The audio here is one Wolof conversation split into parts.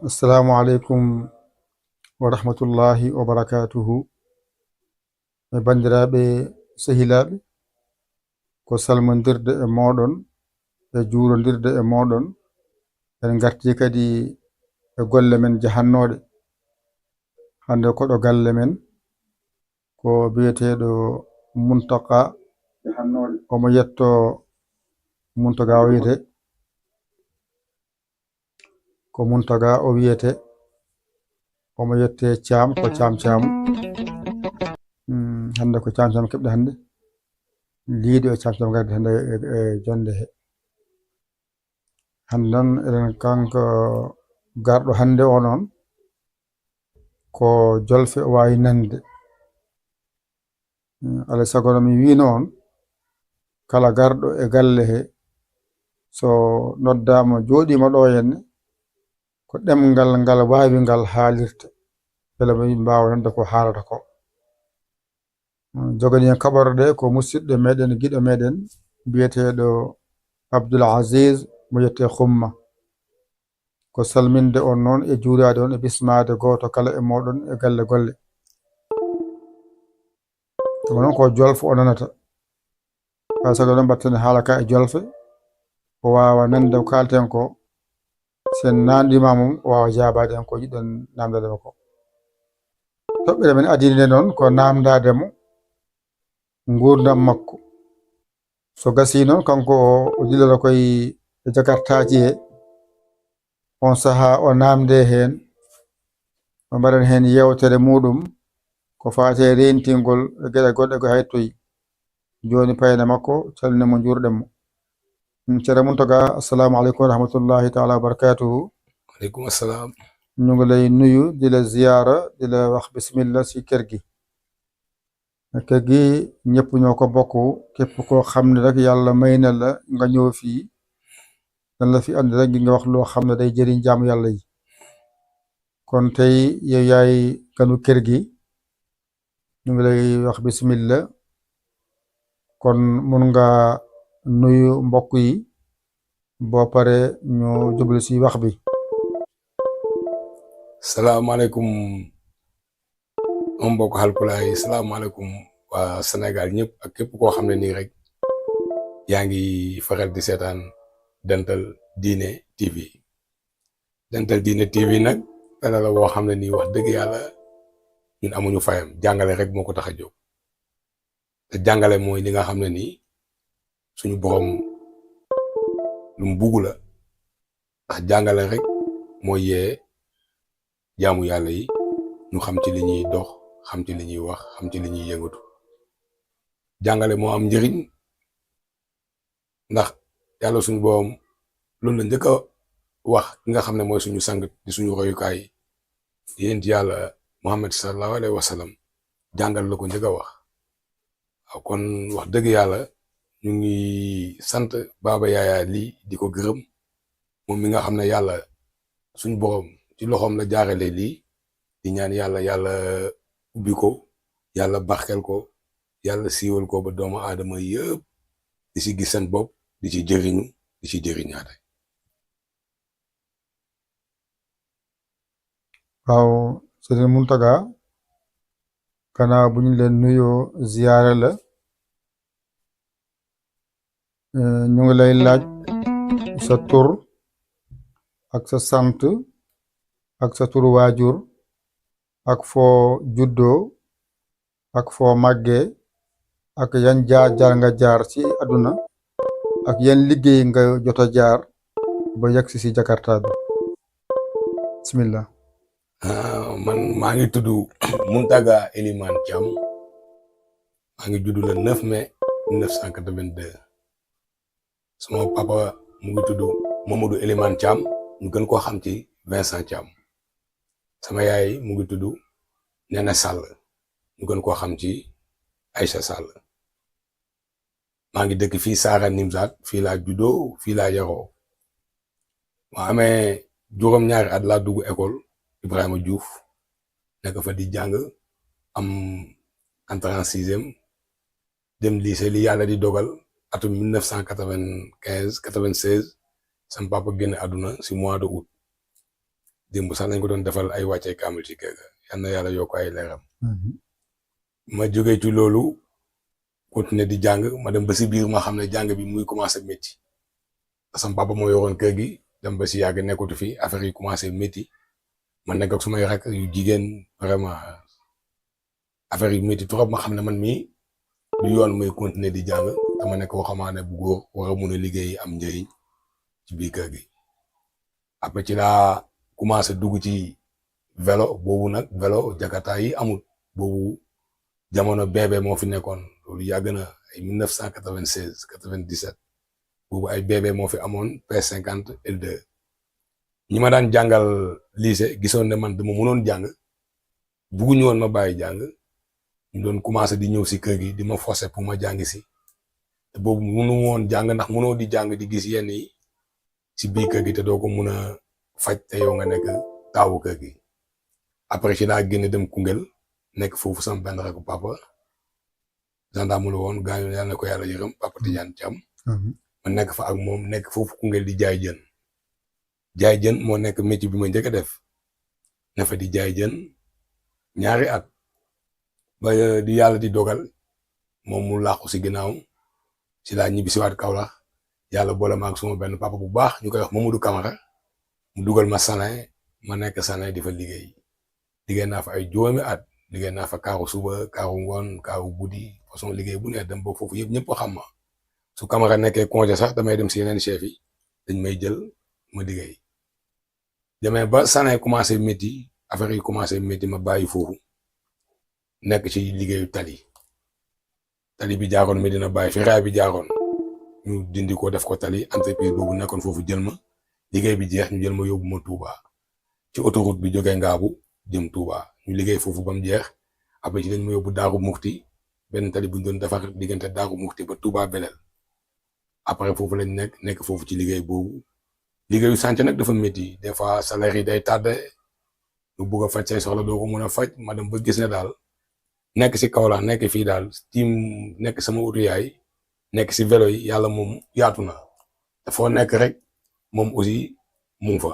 Assalamu alaikum wa rahmatullahi wa barakatuhu. Bandiraɓe sehilaɓe, ko salmodirde e moɗon e juurodirde e moɗon. En garti kadi e golle men jahannoɗe. Hande koɗo galle men ko biyeteɗo Muntaka jahannoɗe, omo yetto Muntaga o wiyete ko Muntaga o wiyete, omo yette Thiam ko Thiam hande ko Thiam keɓɗe hande liiɗo e Thiam garde hande e jonde he. Hande noon eɗen kanko garɗo hande o noon ko jolfe o wawi nande. Alay sago no mi wino on, kala garɗo e galle he so noddama jooɗima ɗo henne ko ɗemgal ngal wawi ngal haalirta beele mo mbawa nande ko haalata ko. Jogani en kaɓorɗe ko musidɗo meɗen giɗo meɗen biyeteɗo Abdoul Aziz mo yette Xumma, ko salminde on noon e juurade on e bismade goto kala e moɗon e galle golle. Ɗum noon ko jolfo o nanata, hay sago noon batten haala ka e jolfe o wawa nande ko kalten ko, sen namdima mum o wawa jabade hen ko jiɗɗen namdademo ko. Toɓɓere men adine noon ko namdademo gurdam makko. So gasi noon kanko o dilala koye e jakartaji he, on saaha o namde hen, o mbaɗan hen yewtere muɗum ko fate rentingol e gueɗe goɗɗe ko haytoyi. Joni payne makko calminimo jurɗen mo. Ceerno Muntaga, assalamu aleykum wa rahmatullahi taala wa barakatuhu. Aleykum assalam. ñu ngi lay nuyu di la ziyaara di la wax bismillah si kër gi. Kër gi ñëpp ñoo ko bokk, képp koo xam ne rek yàlla may na la nga ñëw fii dan la fi andi rek nga wax loo xam ne day jëriñ jaamu yàlla yi. Kon tey yow yaay ganu kër gi, ñu ngi lay wax bismillah. Kon mun nga nuyu mbokk yi boo pare ñu jublu si wax bi. Salaamaaleykum mbokk Haalpulaar yi, salaamaaleykum waa Sénégal ñëpp ak képp koo xam ne nii rek yaa ngi faral di seetaan Dental Dine TV. Dental Dine TV nag dana la woo xam ne nii wax dëgg yàlla ñun amuñu fayam, jàngale rek moo ko tax a jóg. te jàngale mooy li nga xam ne nii suñu borom lu mu bugg la, ndax jàngale rek mooy yee jaamu yàlla yi ñu xam ci li ñuy dox, xam ci li ñuy wax, xam ci li ñuy yëngatu. jàngale moo am njëriñ ndax yàlla suñu borom loolu la njëkk a wax ki nga xam ne mooy suñu sang di suñu royukaay yéent yàlla Muhammad sallallahu alayhi wa sallam jàngal la ko njëkk a wax. waaw kon wax dëgg yàlla ñu ngi sant Baba Yaya lii di ko gërëm moom mi nga xam ne yàlla suñu borom ci loxoom la jaarale lii di ñaan yàlla ubbi ko yàlla barkel ko yàlla siiwal ko ba doomu aadama yëpp di ci gis seen bopp di ci jëriñu di ci jëriñaate. waaw Sëriñ Muntaga gannaaw bu ñu leen nuyoo ziyaare la ñu ngi lay laaj sa tur ak sa sant ak sa turu waajur ak foo juddoo ak foo màggee ak yan jaar nga jaar ci àdduna ak yan liggéey nga jot a jaar ba yegsi ci Jakarta bi bismillah. man maa ngi tudd Muntaga Elimane Thiam maa ngi judd le 9 mai 1982 sama papa mu ngi tudd Mamadou Elimane Thiam ñu gën koo xam ci Vincent Thiam sama yaay mu ngi tudd Nene Sall ñu gën koo xam ci Aïcha Sall maa ngi dëkk fii Saara Nimzaat fii laa juddoo fii laa yaroo ma amee juróom-ñaari at laa dugg école Ibrahima Diouf nekk fa di jàng am entrée en sixième dem lycée li yàlla di dogal atum 1995-96 sama papa génn àdduna si mois de août démb sax nañ ko doon defal ay wàccee kaamil ci kër ga yal na yàlla yokk ay leeram. ma jógee ci loolu continuer di jàng ma dem ba si biir ma xam ne jàng bi muy commencé métti sama papa moo yoroon kër gi dem ba si yàgg nekkatu fi affaire yi commencé métti ma nekk ak sumay rakk yu jigéen vraiment affaire yu métti trop ma xam ne man mii du yoon muy continuer di jàng dama nekk waxamaane bu góor war a mun a liggéey am njëriñ ci biir kër gi après ci laa commencé dugg ci vélo boobu nag vélo Jakarta yi amul boobu jamono bébé moo fi nekkoon loolu yàgg na ay 1996 97 boobu ay bébé moo fi amoon P50 L2 ñi ma daan jàngal lycée gisoon ne man dama mënoon jàng bugguñu woon ma bàyyi jàng ñu doon commencé di ñëw si kër gi di ma forcer pour ma jàng si te boobu mënu woon jàng ndax mënoo di jàng di gis yenn yi si biir kër gi te doo ko mun a faj te yow nga nekk taawu kër gi après ci laa génn dem Koungheul nekk foofu sama benn rakk papa gendarme la woon gaañu yàlla na ko yàlla yërëm papa Tidiane Thiam ma nekk fa ak moom nekk foofu Koungheul di jaay jën moo nekk métier bi ma njëkk a def na fa di jaay jën ñaari at ba di yàlla di dogal moom mu làqu si ginnaaw si laa ñibbi si waat Kaolack yàlla boole ma ak suma benn papa bu baax ñu koy wax Mamadou Camara mu dugal ma Sané ma nekk Sané di fa liggéey naa fa ay juróomi at liggéey naa fa kaaru suba kaaru ngoon kaaru guddi façon liggéey bu ne dem ba foofu yëpp ñëpp xam ma su Camara nekkee congé sax damay dem si yeneen chef yi dañ may jël ma liggéey demee ba Sané commencé métti affaire yi commencé métti ma bàyyi foofu nekk ci liggéeyu tali bi jaaroon Medina Baye fi raay bi jaaroon ñu dindi ko def ko tali entreprise boobu nekkoon foofu jël ma liggéey bi jeex ñu jël ma yóbbu ma Touba ci autoroute bi jógee Ngaabu jëm Touba ñu liggéey foofu ba mu jeex après ci lañ ma yóbbu Daaru Muxti benn tali bu ñu doon defar diggante Daaru Muxti ba Touba Belel après foofu lañ nekk foofu ci liggéey boobu liggéeyu sànc nag dafa métti des fois salaire yi day tardé lu bugg a faj say soxla doo ko mën a faj ma dem ba gis ne daal nekk si Kaolack nekk fii daal tiim nekk sama utu yaay nekk si vélo yi yàlla moom yaatu na dafoo nekk rek moom aussi mu ngi fa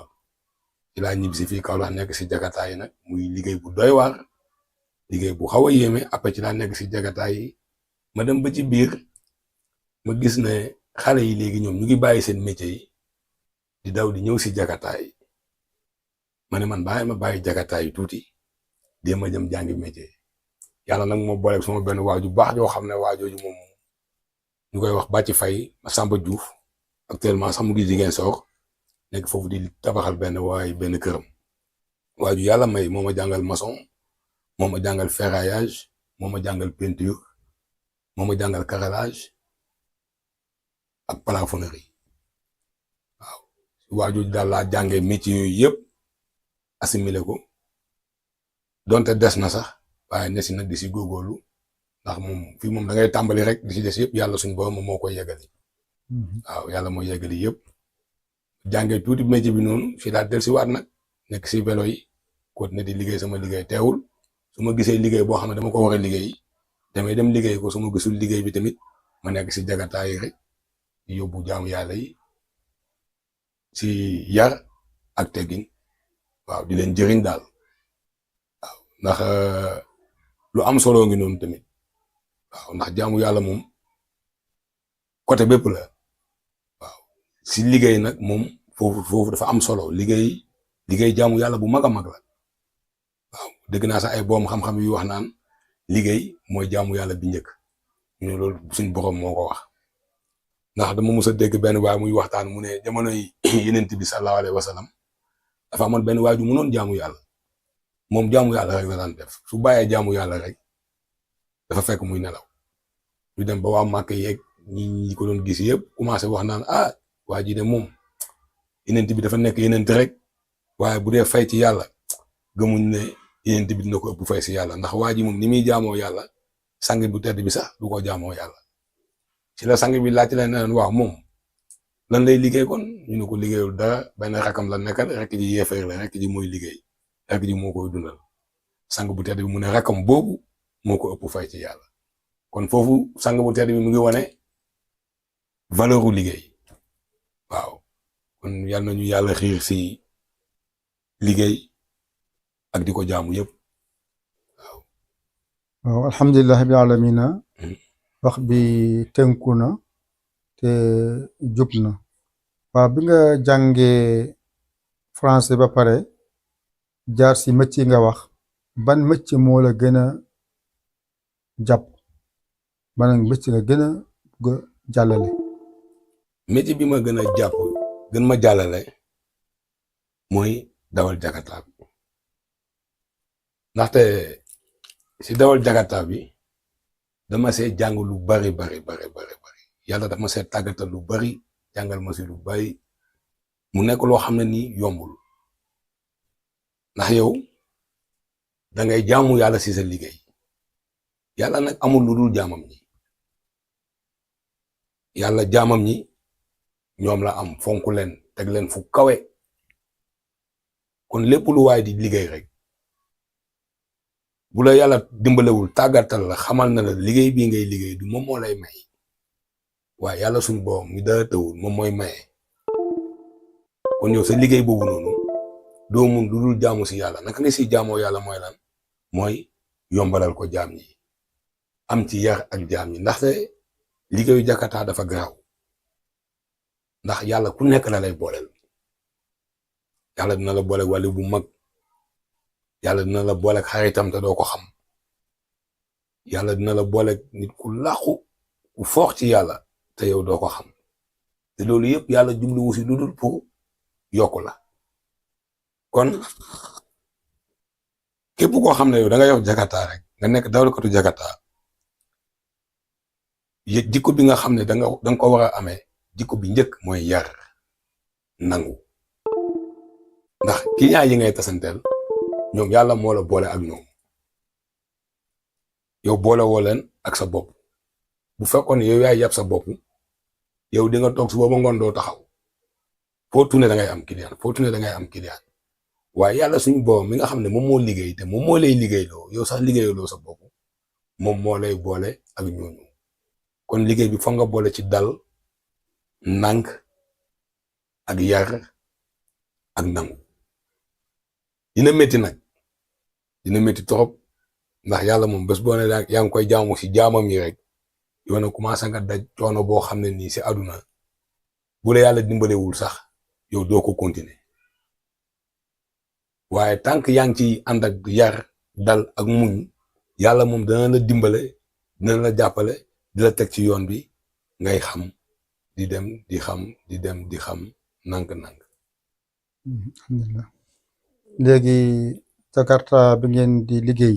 ci laa ñibbi si fii Kaolack nekk si Jakarta yi nag muy liggéey bu doy waar liggéey bu xaw a yéeme après ci laa nekk si Jakarta yi ma dem ba ci biir ma gis ne xale yi léegi ñoom ñu ngi bàyyi seen métier yi di daw di ñëw si Jakarta yi ma ne man ma bàyyi Jakarta yi tuuti déema jëm jàngi métier yàlla nag moo booleeg sama benn waaju baax yoo xam ne waajooju moom ñu koy wax Bàcci Fay Samba Diouf actuellement sax mu ngi jigéen soor nekk foofu di tabaxal benn këram waaju yàlla may moo ma jàngal maçon moo ma jàngal ferraillage moo ma jàngal peinture moo ma jàngal carrelage ak plafonnerie waaw waajooju daal laa jàngee métier yooyu yëpp assimilé ko donte des na sax waaye ne si nag di si góorgóorlu ndax moom fii moom da ngay tàmbali rek di si des yëpp yàlla suñ borom moom moo koy yeggali waaw yàlla mooy yeggali yëpp jàngee tuuti métier bi noonu fii laa del si waat nag nekk si vélo yi continuer di liggéey sama liggéey teewul su ma gisee liggéey boo xam ne dama ko war a liggéey damay dem liggéey ko su ma gisul liggéey bi tamit ma nekk si jagataay yi rek di yóbbu jaamu yàlla yi si yar ak teggin waaw di leen jëriñ daal waaw ndax lu am solo ngi noonu tamit waaw ndax jaamu yàlla moom côté bépp la waaw si liggéey nag moom foofu dafa am solo liggéey jaamu yàlla bu mag a mag la waaw dégg naa sax ay boom xam-xam yu wax naan liggéey mooy jaamu yàlla bi njëkk ñu ne loolu suñ borom moo ko wax ndax dama mës a dégg benn waay muy waxtaan mu ne jamono yi yenent bi sallallahu alayhi wa sallam dafa amoon benn waay ju mënoon jaamu yàlla moom jaamu yàlla rek la daan def su bàyyee jaamu yàlla rek dafa fekk muy nelaw ñu dem ba waa Màkka yeeg ñi ko doon gis yëpp commencé wax naan waa ji de moom yenent bi dafa nekk yenent rek waaye bu dee fay ci yàlla gëmuñ ne yenent bi dina ko ëpp fay si yàlla ndax waa ji moom ni muy jaamoo yàlla sang bu tedd bi sax du ko jaamoo yàlla ci la sang bi laajte leen ne waaw moom lan lay liggéey kon ñu ne ko liggéeyul dara benn rakam la nekkal rek ji yeefeer la rek ji mooy liggéey rek ji moo koy dundal sang bu tedd bi mu ne rakam boobu moo ko ëpp fay ci yàlla kon foofu sang bu tedd bi mu ngi wane valeur u liggéey waaw kon yal nañu yàlla xiir si liggéey ak di ko jaamu yëpp waaw alhamdulilah rabbil alamina wax bi tënku na te jub na waaw bi nga jàngee français ba pare jaar si métier nga wax ban métier moo la gën a jàpp ban métier nga gën a bëgg a jàllale métier bi ma gën a jàpp gën ma jàllale mooy dawal jakarta bi ndaxte si dawal jakarta bi dama see jàng lu bari yàlla dafa ma see tàggatal lu bari jàngal ma si lu bari mu nekk loo xam ne nii yombul ndax yow da ngay jaamu yàlla si sa liggéey yàlla nag amul lu dul jaamam ñi yàlla jaamam ñi ñoom la am fonk leen teg leen fu kawe kon lépp lu waay di liggéey rek bu la yàlla dimbalewul tàggatal la xamal na la liggéey bii ngay liggéey du moom moo lay may waaye yàlla suñu borom mi dara tëwul moom mooy maye kon yow sa liggéey boobu noonu doo mun lu dul jaamu si yàlla naka nga si jaamoo yàlla mooy lan mooy yombalal ko jaam ñi am ci yar ak jaam ñi ndaxte liggéeyu jakarta dafa garaaw ndax yàlla ku nekk la lay booleel yàlla dina la boole wàllu bu mag yàlla dina la boole xaritam te doo ko xam yàlla dina la boole nit ku làqu ku foox ci yàlla te yow doo ko xam te loolu yëpp yàlla jubluwu si lu dul pour yokku la kon képp koo xam ne yow da nga yor jakarta rek nga nekk dawalkatu jakarta jikko bi nga xam ne danga ko war a amee jikko bi njëkk mooy yar nangu ndax client yi ngay tasanteel ñoom yàlla moo la boole ak ñoom yow boole woo leen ak sa bopp bu fekkoon yow yaay yàpp sa bopp yow di nga toog suba ba ngoon doo taxaw foo tourné da ngay am client waaye yàlla suñu borom mi nga xam ne moom moo liggéey te moom moo lay liggéeyloo yow sax liggéeyloo sa bopp moom moo lay boole ak ñooñu kon liggéey bi foog nga boole ci dal nànk ak yar ak nangu dina métti nag dina métti trop ndax yàlla moom bés boo ne yaa ngi koy jaamu si jaamam yi rek yow na commencé nga daj coono boo xam ne nii si àdduna bu la yàlla dimbalewul sax yow doo ko continuer waaye tant que yaa ngi ci ànd ak yar dal ak muñ yàlla moom dana la dimbale dina la jàppale di la teg ci yoon bi ngay xam di dem di xam di dem di xam nànk-nànk. alhamdulilah léegi jakarta bi ngeen di liggéey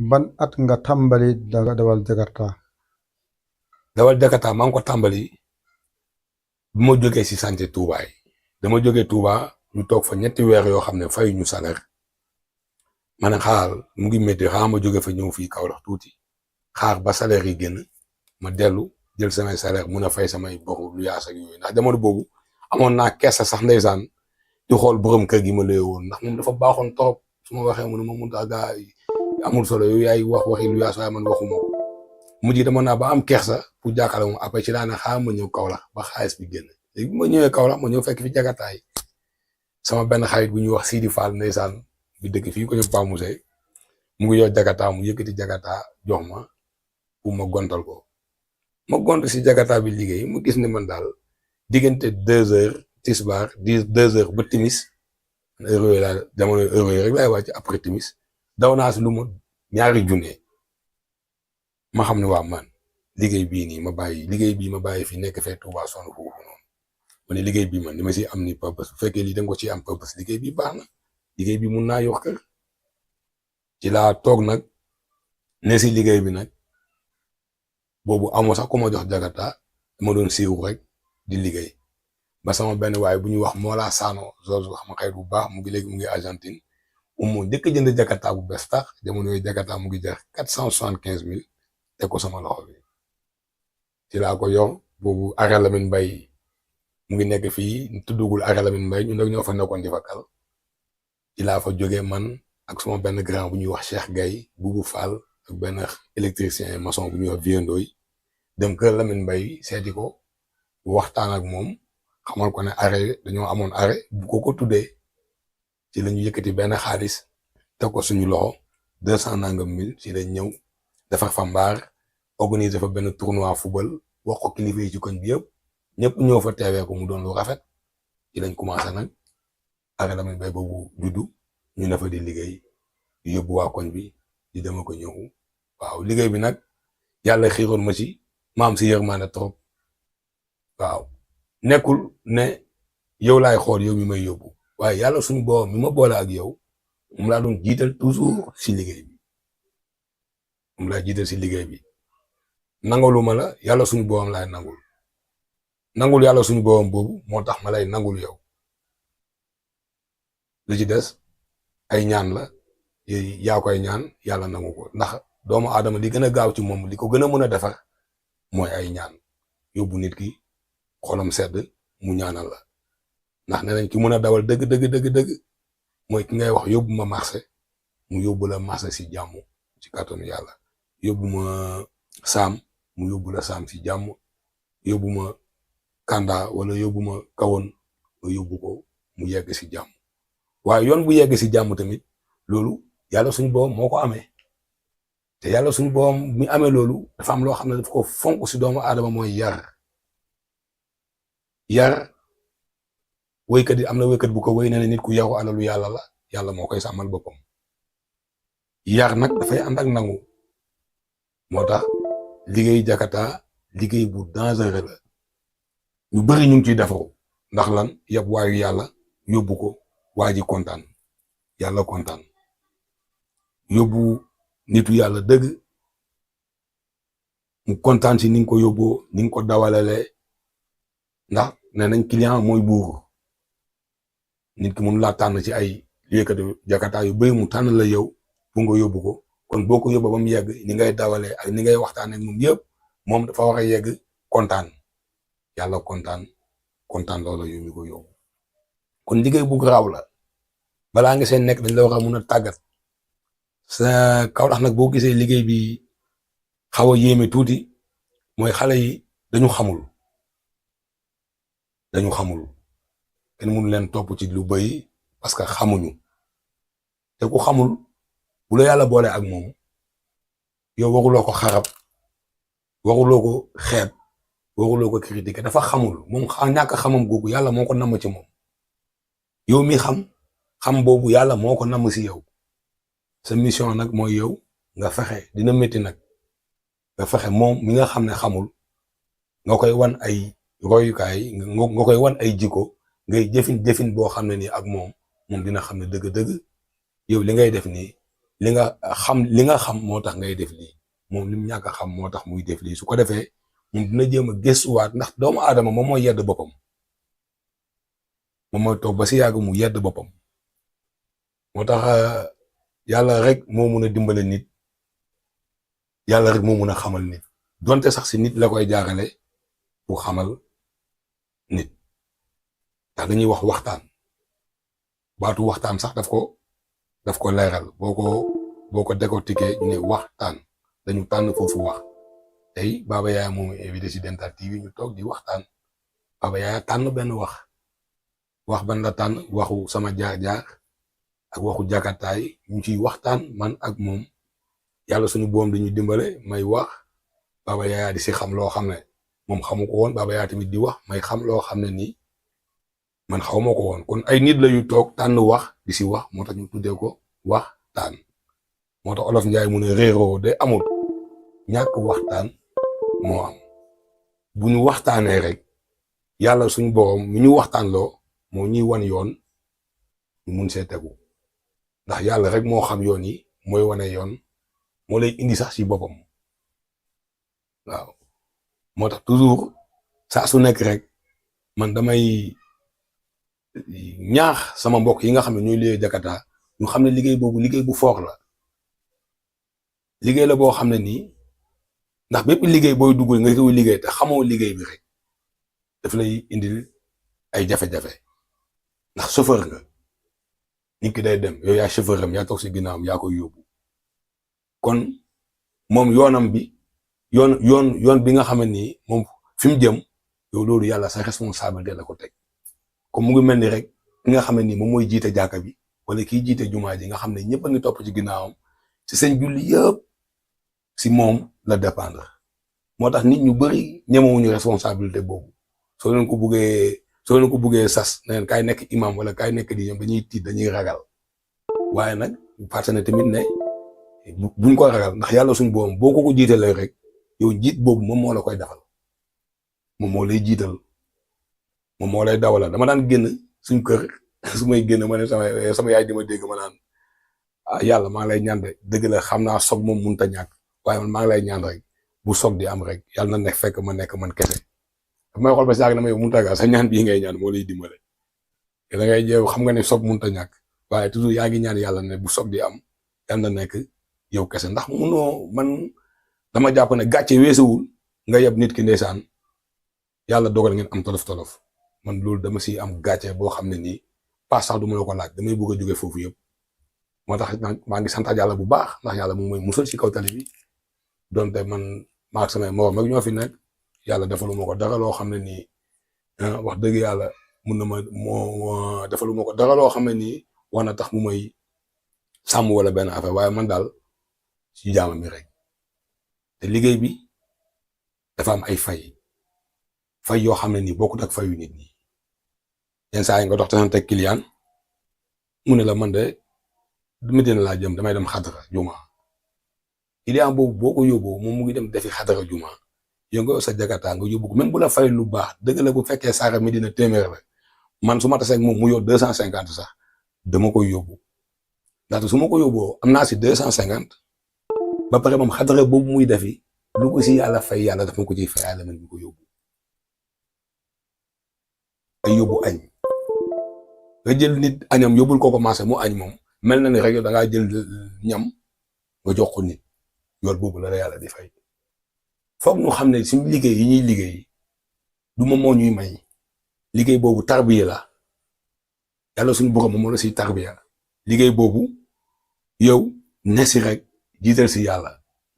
ban at nga tàmbali dawal jakarta maa ngi ko tàmbali bu ma jógee si santé Touba yi dama jógee Touba ñu toog fa 3 weer yoo xam ne fay ñu salaire ma ne xaar mu ngi métti xaar ma jóge fa ñëw fii Kaolack tuuti xaar ba salaire yi génn ma dellu jël samay salaire mun a fay samay boru lu yaas ak yooyu ndax jamono boobu amoon naa keesa sax ndeysaan di xool borom kër gi ma lay woon ndax moom dafa baaxoon trop su ma waxee mu ne ma Mountaga amul solo yow yaay wax waxi lu yaas waaye man waxuma ko mujj dama naa ba am kersa pour jàkkaarloo moom après ci daanaka xaaral ma ñëw Kaolack ba xaalis bi génn léegi ma ñëwee Kaolack ma ñëw fekk fi jagataay sama benn xarit bu ñuy wax Sidi Fall ndeysaan bi dëkk fii ko ñu Pa Mousse mu ngi yor jagata mu yëkkati jagata jox ma pour ma gontal ko ma gont si jagata bi liggéey mu gis ne man daal diggante 2h tisbaar 2h ba timis heure yooyu laa jamono heure yooyu rek laay wàcc après timis daw naa si lu ma ñaari junne ma xam ne waa man liggéey bii nii ma bàyyi liggéey bii ma bàyyi fii nekk fee Touba sonn foofu noonu ma ne liggéey bii man li ma si am ni purpose bu fekkee lii da nga ko ci am purpose liggéey bi baax na liggéey bi mun naa yor kër ci laa toog nag ne si liggéey bi nag boobu amoo sax ku ma jox jagata dama doon siiw rek di liggéey ba sama benn waaye bu ñuy wax Mola Sano George xam xayit bu baax mu ngi léegi mu ngi Argentine moo njëkk a jënd jagata bu bees tax jamono yooyu jagata mu ngi jar 475 000 teg ko sama loxo bi ci laa ko yor boobu Arrêt Lamine Mbaye mu ngi nekk fii tuddugul Arrêt Lamine Mbaye ñun nag ñoo fa nekkoon di fa kal ci laa fa jógee man ak sama benn grand bu ñuy wax Cheikh Gaye Boubou Fall ak benn électricien maçon bu ñuy wax Viendoy dem kër Lamine Mbaye seeti ko waxtaan ak moom xamal ko ne arrêt dañoo amoon arrêt bu ko tuddee ci la ñu yëkkati benn xaalis teg ko suñu loxo 200 nangam mille ci lañ ñëw defar fa mbaar organiser fa benn tournoi football wax ko kilifa yi ci koñ bi yëpp ñëpp ñëw fa teewee ko mu doon lu rafet ci lañ commencé nag Arrêt Lamine Mbaye boobu juddu ñu ne fa di liggéey di yóbbu waa koñ bi di dema ko ñëw waaw liggéey bi nag yàlla xiiroon ma ci ma am si yërmande trop waaw nekkul ne yow laay xool yow mi may yóbbu waaye yàlla suñu borom mi ma boole ak yow moom laa doon jiital toujours si liggéey bi moom laa jiital si liggéey bi nangalu ma la yàlla suñu borom laay nangul yàlla suñu borom boobu moo tax ma lay nangul yow li ci des ay ñaan la yaa koy ñaan yàlla nangu ko ndax doomu aadama li gën a gaaw ci moom li ko gën a mën a defar mooy ay ñaan yóbbu nit ki xolam sedd mu ñaanal la ndax nee nañ ki mën a dawal dëgg mooy ki ngay wax yóbbu ma marché mu yóbbu la marché si jàmm ci kàttanu yàlla yóbbu ma saam mu yóbbu la saam si jàmm yóbbu ma kanda wala yóbbu ma kawoon nga yóbbu ko mu yegg si jàmm waaye yoon bu yegg si jàmm tamit loolu yàlla suñu borom moo ko amee te yàlla suñu borom mi amee loolu dafa am loo xam ne daf ko fonk si doomu aadama mooy yar woykat yi am na woykat bu ko woy ne nit ku yaru alalu yàlla la yàlla moo koy sàmmal boppam yar nag dafay ànd ak nangu moo tax liggéey jakata liggéey bu dangereux la ñu bari ñu ngi ciy defaru ndax lan yab waayu yàlla yóbbu ko waa ji kontaan yàlla kontaan yóbbu nitu yàlla dëgg mu kontaan si ni nga ko yóbboo ni nga ko dawalalee ndax nee nañ client mooy buur nit ki mënu laa tànn ci ay liggéeykatu jakata yu bëri mu tànn la yow bu nga yóbbu ko kon boo ko yóbboo ba mu yegg ni ngay dawalee ak ni ngay waxtaan ak moom yëpp moom dafa war a yegg kontaan yàlla kontaan loola yow mi ko yóbbu kon liggéey bu garaaw la balaa nga seen nekk dañ la war a mun a tàggat sa Kaolack nag boo gisee liggéey bi xaw a yéeme tuuti mooy xale yi dañu xamul kenn mënu leen topp ci lu bëri parce que xamuñu te ku xamul bu la yàlla boole ak moom yow waruloo ko xarab waruloo ko xeeb waruloo ko critiquer dafa xamul moom ñàkk xamam googu yàlla moo ko namm ci moom yow mi xam boobu yàlla moo ko namm si yow sa mission nag mooy yow nga fexe dina métti nag nga fexe moom mi nga xam ne xamul nga koy wan ay royukaay nga koy wan ay jikko ngay jëfin boo xam ne nii ak moom dina xam ne dëgg-dëgg yow li ngay def nii li nga xam moo tax ngay def lii moom lim ñàkk a xam moo tax muy def lii su ko defee moom dina jéem a gëstuwaat ndax doomu aadama moom mooy yedd boppam moom mooy toog ba si yàgg mu yedd boppam moo tax yàlla rek moo mun a dimbale nit yàlla rek moo mun a xamal nit donte sax si nit la koy jaarale pour xamal nit ndax dañuy wax waxtaan baatu waxtaan sax daf ko leeral boo ko décortiquer ñu ne waxtaan dañu tànn foofu wax tey Baba Yaya moom invité si Dental TV ñu toog di waxtaan Baba Yaya tànn benn wax ban la tànn waxu sama jaar-jaar ak waxu jakataay ñu ciy waxtaan man ak moom yàlla suñu boom dañuy dimbale may wax Baba Yaya di si xam loo xam ne moom xamu ko woon Baba Yaya tamit di wax may xam loo xam ne nii man xaw ma ko woon kon ay nit la yu toog tànn wax di si wax moo tax ñu tuddee ko waxtaan moo tax olof Njaay mu ne réeroo de amul ñàkk waxtaan moo am bu ñu waxtaanee rek yàlla suñu borom mi ñu waxtaan loo moo ñuy wan yoon ñu mun see tegu ndax yàlla rek moo xam yoon yi mooy wane yoon moo lay indi sax si boppam waaw moo tax toujours saa su nekk rek man damay ñaax sama mbokk yi nga xam ne ñooy liggéey Jakarta ñu xam ne liggéey boobu liggéey bu foor la liggéey la boo xam ne nii ndax bépp liggéey booy dugg nga koy liggéey te xamoo liggéey bi rek daf lay indil ay jafe-jafe ndax chauffeur nga nit ki day dem yow yaa chauffeur am yaa toog si ginnaawam yaa koy yóbbu kon moom yoonam bi yoon bi nga xam ne nii moom fi mu jëm yow loolu yàlla sa responsabilité la ko teg comme mu ngi mel ni rek ki nga xam ne nii moom mooy jiite jàkka bi wala kii jiite jumaa ji nga xam ne ñëpp a ngi topp ci ginnaawam ci seen julli yëpp si moom la dépendre moo tax nit ñu bëri ñemewuñu responsabilité boobu soo leen ko buggee sas na leen kaay nekk imam wala kaay nekk di ñoom dañuy tiit dañuy ragal waaye nag fàtte na tamit ne buñ ko ragal ndax yàlla suñu boom boo ko jiitalee rek yow jiit boobu moom moo la koy defal moom moo lay jiital moom moo lay dawalal dama daan génn suñ kër su may génn ma ne sama yaay di ma dégg ma naan yàlla maa ngi lay ñaan de dëgg la xam naa soog moom mënut a ñàkk waaye man maa ngi lay ñaan rek bu soog di am rek yàlla na nekk fekk ma nekk man kese may xool ba si yàgg na ma yow mënut a sa ñaan bii ngay ñaan moo lay dimbale te da ngay jéem xam nga ne soog mënut a ñàkk waaye toujours yaa ngi ñaan yàlla ne bu soog di am yàlla na nekk yow kese ndax munoo man dama jàpp ne gàcce weesuwul nga yeb nit ki ndeysaan yàlla dogal ngeen am tolof man loolu dama si am gàcce boo xam ne nii pas sax du ma la ko laaj damay bëgg a jóge foofu yëpp moo tax maa ngi santaat yàlla bu baax ndax yàlla moom mooy musal si kaw tali bi donte man maa ak samay morom ak ñoo fi nekk yàlla defaluma ko dara loo xam ne nii wax dëgg yàlla mun na ma defaluma ko dara loo xam ne nii war na tax mu may sàmm wala benn affaire waaye man daal ci jaama mi rek te liggéey bi dafa am ay fay yoo xam ne nii bokkut ak fayu nit ñi yenn saa yi nga dox te client mu ne la man de Medina laa jëm damay dem xadara juma client boobu boo ko yóbboo moom mu ngi dem defi xadara juma yow nga sa Jakarta nga yóbbu ko même bu la fay lu baax dëgg la bu fekkee saara Medina téeméer la man su ma tasee ak moom mu yor 250 sax dama koy yóbbu ndaxte su ma ko yóbboo am naa si 250 ba pare moom xadara boobu muy defi lu ko si yàlla fay yàlla daf ma ko ciy fay yàlla man mi ko yóbbu ay yóbbu añ nga jël nit añam yóbbul ko commencé mu añ moom mel na ni rek yow da ngaa jël ñam nga jox ko nit yool boobu la yàlla di fay foog ñu xam ne suñu liggéey yi ñuy liggéey du moom moo ñuy may liggéey boobu tarbiya la yàlla suñu borom moo la si tarbiya liggéey boobu yow ne si rek jiital si yàlla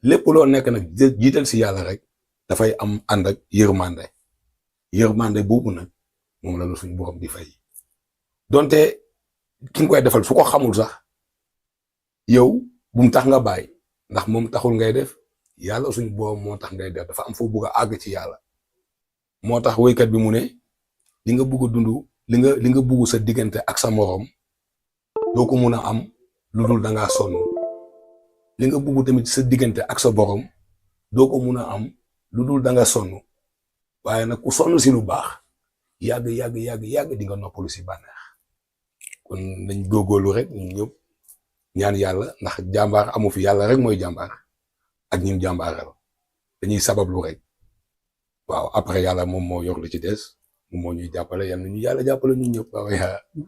lépp loo nekk nag jiital si yàlla rek dafay am ànd ak yërmande boobu nag moom la suñu borom di fay donte ki nga koy defal su ko xamul sax yow bu mu tax nga bàyyi ndax moom taxul ngay def yàlla suñu borom moo tax ngay def dafa am foo bëgg a àgg ci yàlla moo tax woykat bi mu ne li nga bëgg a dund li nga bëgg sa diggante ak sa morom doo ko mun a am lu dul da ngaa sonn li nga bëgg tamit sa diggante ak sa borom doo ko mun a am lu dul da nga sonn waaye nag ku sonn si lu baax yàgg di nga noppalu si bànneex kon nañ góorgóorlu rek ñun ñëpp ñaan yàlla ndax jàmbaar amu fi yàlla rek mooy jàmbaar ak ñim jàmbaaral dañuy sabablu rek waaw après yàlla moom moo yor lu ci des moom moo ñuy jàppale yal na ñu yàlla jàppale ñun ñëpp waaw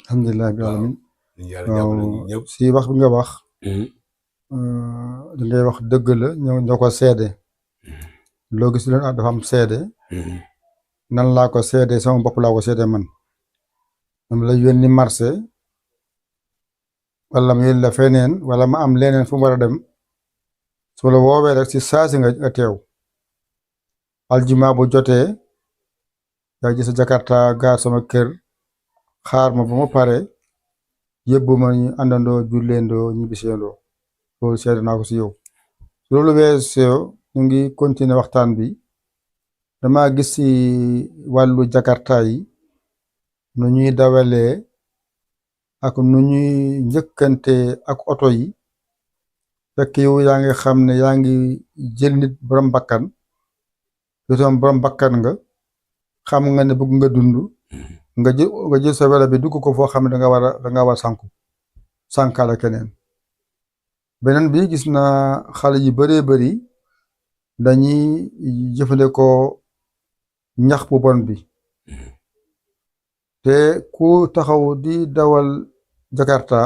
alhamdulilah bi alamin ñu yàlla jàppale ñun ñëpp si wax bi nga wax li ngay wax dëgg la ñoo ko seede loo gis leen dafa am seede nan laa ko seede sama bopp laa ko seede man la yónni marché wala mu yónni la feneen wala ma am leneen fu mu war a dem su la woowee rek si saasi nga teew aljuma bu jotee yaa gis sa Jakarta gaar sama kër xaar ma ba ma pare yóbbu ma ñu àndandoo julleendoo ñibbiseendoo loolu seede naa ko si yow loolu weesoo ñu ngi continuer waxtaan bi dama gis si wàllu Jakarta yi nu ñuy dawalee ak nu ñuy njëkkante ak oto yi fekk yow yaa ngi xam ne yaa ngi jël nit borom bakkan yow tam borom bakkan nga xam nga ne bëgg nga dund nga jël sa welo bi dugg ko foo xam ne da nga war a sànkaale keneen beneen bi gis naa xale yu bëree bëri dañuy jëfandikoo ñax bu bon bi te ku taxaw di dawal Jakarta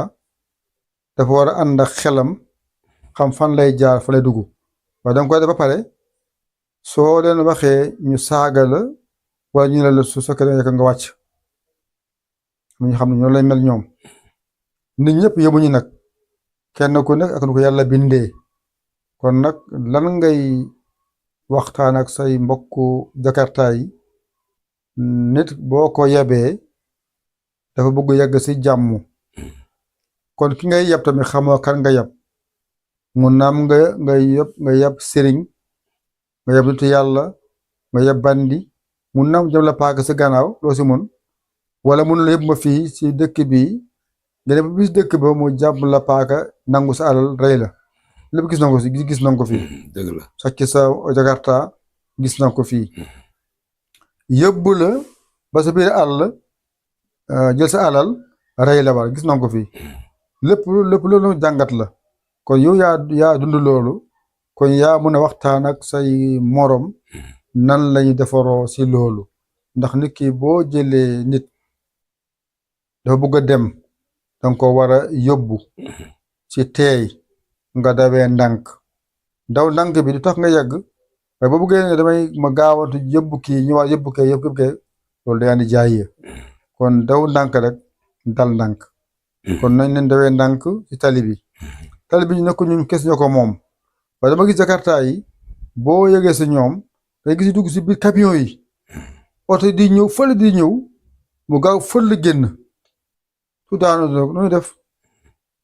dafa war a ànd ak xelam xam fan lay jaar fa lay dugg waaye danga koy def ba pare soo leen waxee ñu saaga la wala ñu ne la su fekkee nga wàcc ñu xam ne ñoo lay mel ñoom nit ñëpp yemuñu nag kenn ku nekk ak nu ko yàlla bindee kon nag lan ngay waxtaan ak say mbokku Jakarta yi nit boo ko yebee dafa bëgg yegg si jàmm kon ki ngay yeb tamit xamoo kan nga yeb mu naam nga yeb sëriñ nga yeb nitu yàlla nga yeb bandi mu naam jëm la paaka si gannaaw loo si mun wala mun la yëpp ma fii si dëkk bi nga dem bis dëkk ba mu jàpp la paaka nangu sa alal rey la lépp gis nañ ko si gis nañ ko fii dëgg la sàcc sa Jakarta gis nañ ko fii yóbbu la ba sa biir àll jël sa alal rey la war gis nañ ko fii lépp loolu jàngat la kon yow yaa dund loolu kon yaa mun a waxtaan ak say morom nan lañu defaroo si loolu ndax nit ki boo jëlee nit dafa bëgg a dem danga ko war a yóbbu ci teey nga dawee ndànk daw ndànk bi du tax nga yegg waaye boo bëggee ne damay ma gaawantu yóbbu kii ñëwaat yóbbu kee loolu day andi jaayee kon daw ndànk rek dal ndànk kon nañ leen dawee ndànk ci tali bi ñu nekk ñun kes ñoo ko moom waaye dama gis Jakarta yi boo yegee si ñoom day gis dugg si biir camion yi oto di ñëw fële di ñëw mu gaaw fële génn su daanu noonu def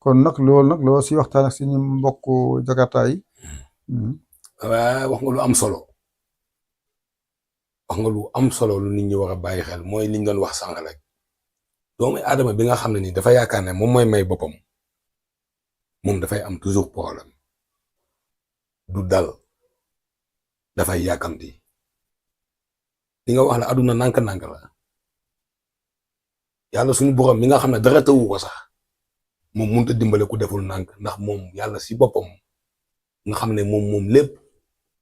kon nag loolu si waxtaan ak suñu mbokku Jakarta yi waaw wax nga lu am solo lu nit ñi war a bàyyi xel mooy liñ doon wax sànq rek doomu aadama bi nga xam ne ni dafa yaakaar ne moom mooy may boppam moom dafay am toujours problème du dal dafay yàkkamti li nga wax la aduna nànk-nànk la yàlla suñu borom mi nga xam ne dara tawu ko sax moom mënut a dimbale ku deful nànk ndax moom yàlla si boppam nga xam ne moom lépp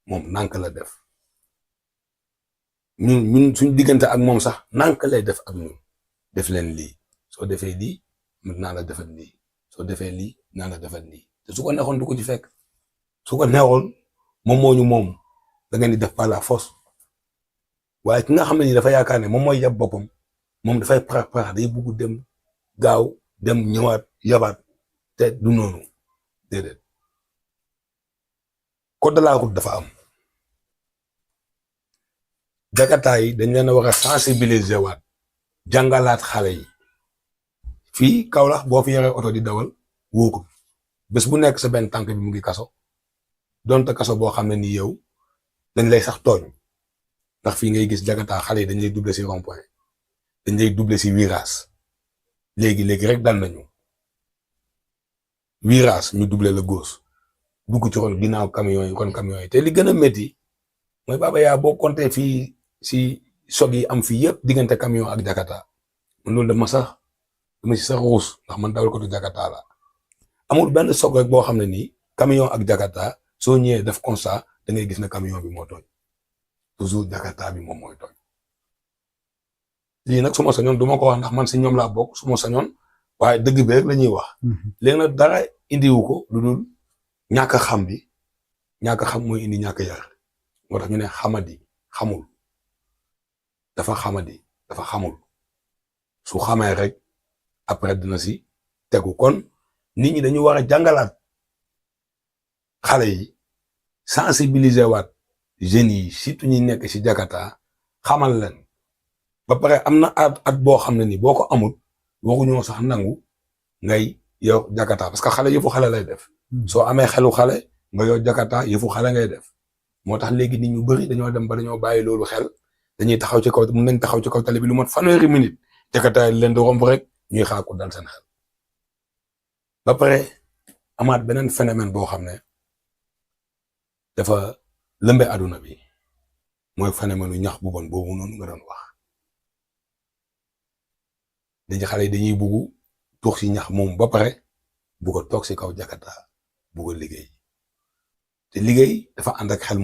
moom nànk la def ñun suñu diggante ak moom sax nànk lay def ak ñun def leen lii soo defee lii naa la defal lii soo defee lii naa la defal lii te su ko neexoon du ko ci fekk su ko neexoon moom da ngeen di def par la force waaye ki nga xam ne ni dafa yaakaar ne moom mooy yab boppam moom dafay parax day bugg dem gaaw dem ñëwaat yabaat te du noonu déedéet code de la route dafa am Jakarta yi dañ leen a war a sensibiliser waat jàngalaat xale yi fii Kaolack boo fi yoree oto di dawal wóorul bés bu nekk sa benn tànk bi mu ngi kaso donte kaso boo xam ne ni yow dañ lay sax tooñ ndax fii ngay gis Jakarta xale yi dañ lay doubler si rond point dañ lay doubler si virage léegi rek dal nañu virage ñu doubler la gauche dugg ci xol ginnaaw camion yi kon camion yi te li gën a métti mooy Baba yaa boo compter fii si choc yi am fii yëpp diggante camion ak Jakarta man loolu dama si sax ruus ndax man dawal ko tu Jakarta la amul benn choc rek boo xam ne nii camion ak Jakarta soo ñëwee def constat da ngay gis ne camion bi moo tooñ toujours Jakarta bi moom mooy tooñ lii nag su ma sañoon du ma ko wax ndax man si ñoom laa bokk su ma sañoon waaye dëgg bi rek la ñuy wax léegi nag dara indiwu ko lu dul ñàkk xam bi ñàkk xam mooy indi ñàkk yar moo tax ñu ne xamadi xamul dafa xamul su xamee rek après dina si tegu kon nit ñi dañu war a jàngalaat xale yi sensibiliser waat jeunes yi surtout ñi nekk ci Jakarta xamal leen ba pare am na at boo xam ne ni boo ko amul waxuñoo sax nangu ngay yow Jakarta parce que xale yëfu xale lay def soo amee xelu xale nga yow Jakarta yëfu xale ngay def moo tax léegi nit ñu bëri dañoo dem ba dañoo bàyyi loolu xel dañuy taxaw ci kaw mën nañ taxaw ci kaw tali bi lu mat 30 minutes Jakarta yi leen di romb rek ñuy xaar ko dal seen xel ba pare amaat beneen phénomène boo xam ne dafa lëmbe àdduna bi mooy phénomène ñax bu bon boobu noonu nga doon wax dañu xale yi dañuy bugg toog ci ñax moom ba pare bugg a toog ci kaw Jakarta bugg a liggéey te liggéey dafa ànd ak xel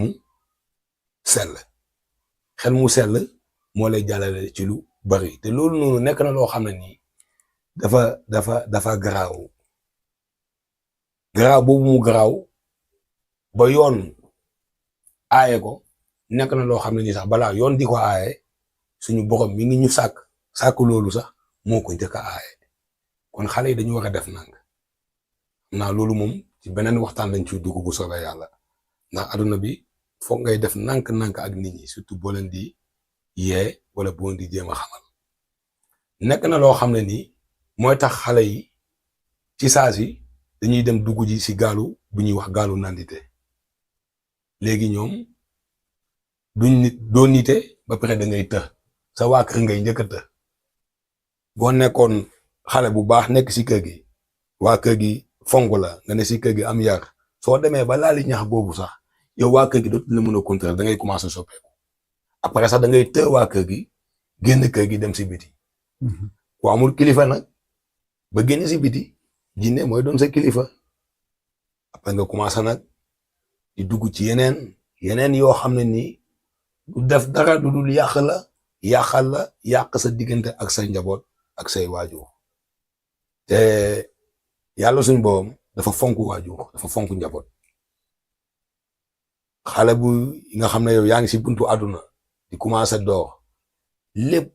mu sell moo lay jàllale ci lu bari te loolu noonu nekk na loo xam ne nii dafa garaaw boobu mu garaaw ba yoon aaye ko nekk na loo xam ne nii sax balaa yoon di ko aaye suñu borom mi ngi ñu sàkk loolu sax moo ko njëkk a aaye kon xale yi dañu war a def nang naa loolu moom ci beneen waxtaan lañ ciy dugg bu soobee yàlla ndax aduna bi foog ngay def nank ak nit ñi surtout boo leen di yee wala boo leen di jéem a xamal nekk na loo xam ne nii mooy tax xale yi ci saa si dañuy dem dugg ji si gaalu bu ñuy wax gaalu nandite léegi ñoom doo nite ba pare da ngay të sa waa kër ngay njëkk a të boo nekkoon xale bu baax nekk si kër gi waa kër gi fonk la nga ne si kër gi am yar soo demee ba laali ñax boobu sax yow waa kër gi dootu la mën a contrôler da ngay commencer soppeeku après sax da ngay të waa kër gi génn kër gi dem si biti ku amul kilifa nag ba génn si biti jinne mooy doon sa kilifa après nga commencer nag di dugg ci yeneen yoo xam ne nii du def dara du dul yàqal la yàq sa diggante ak say njaboot ak say waajur te yàlla suñu borom dafa fonk waajur dafa fonk njaboot xale bu nga xam ne yow yaa ngi si buntu àdduna di commencer door lépp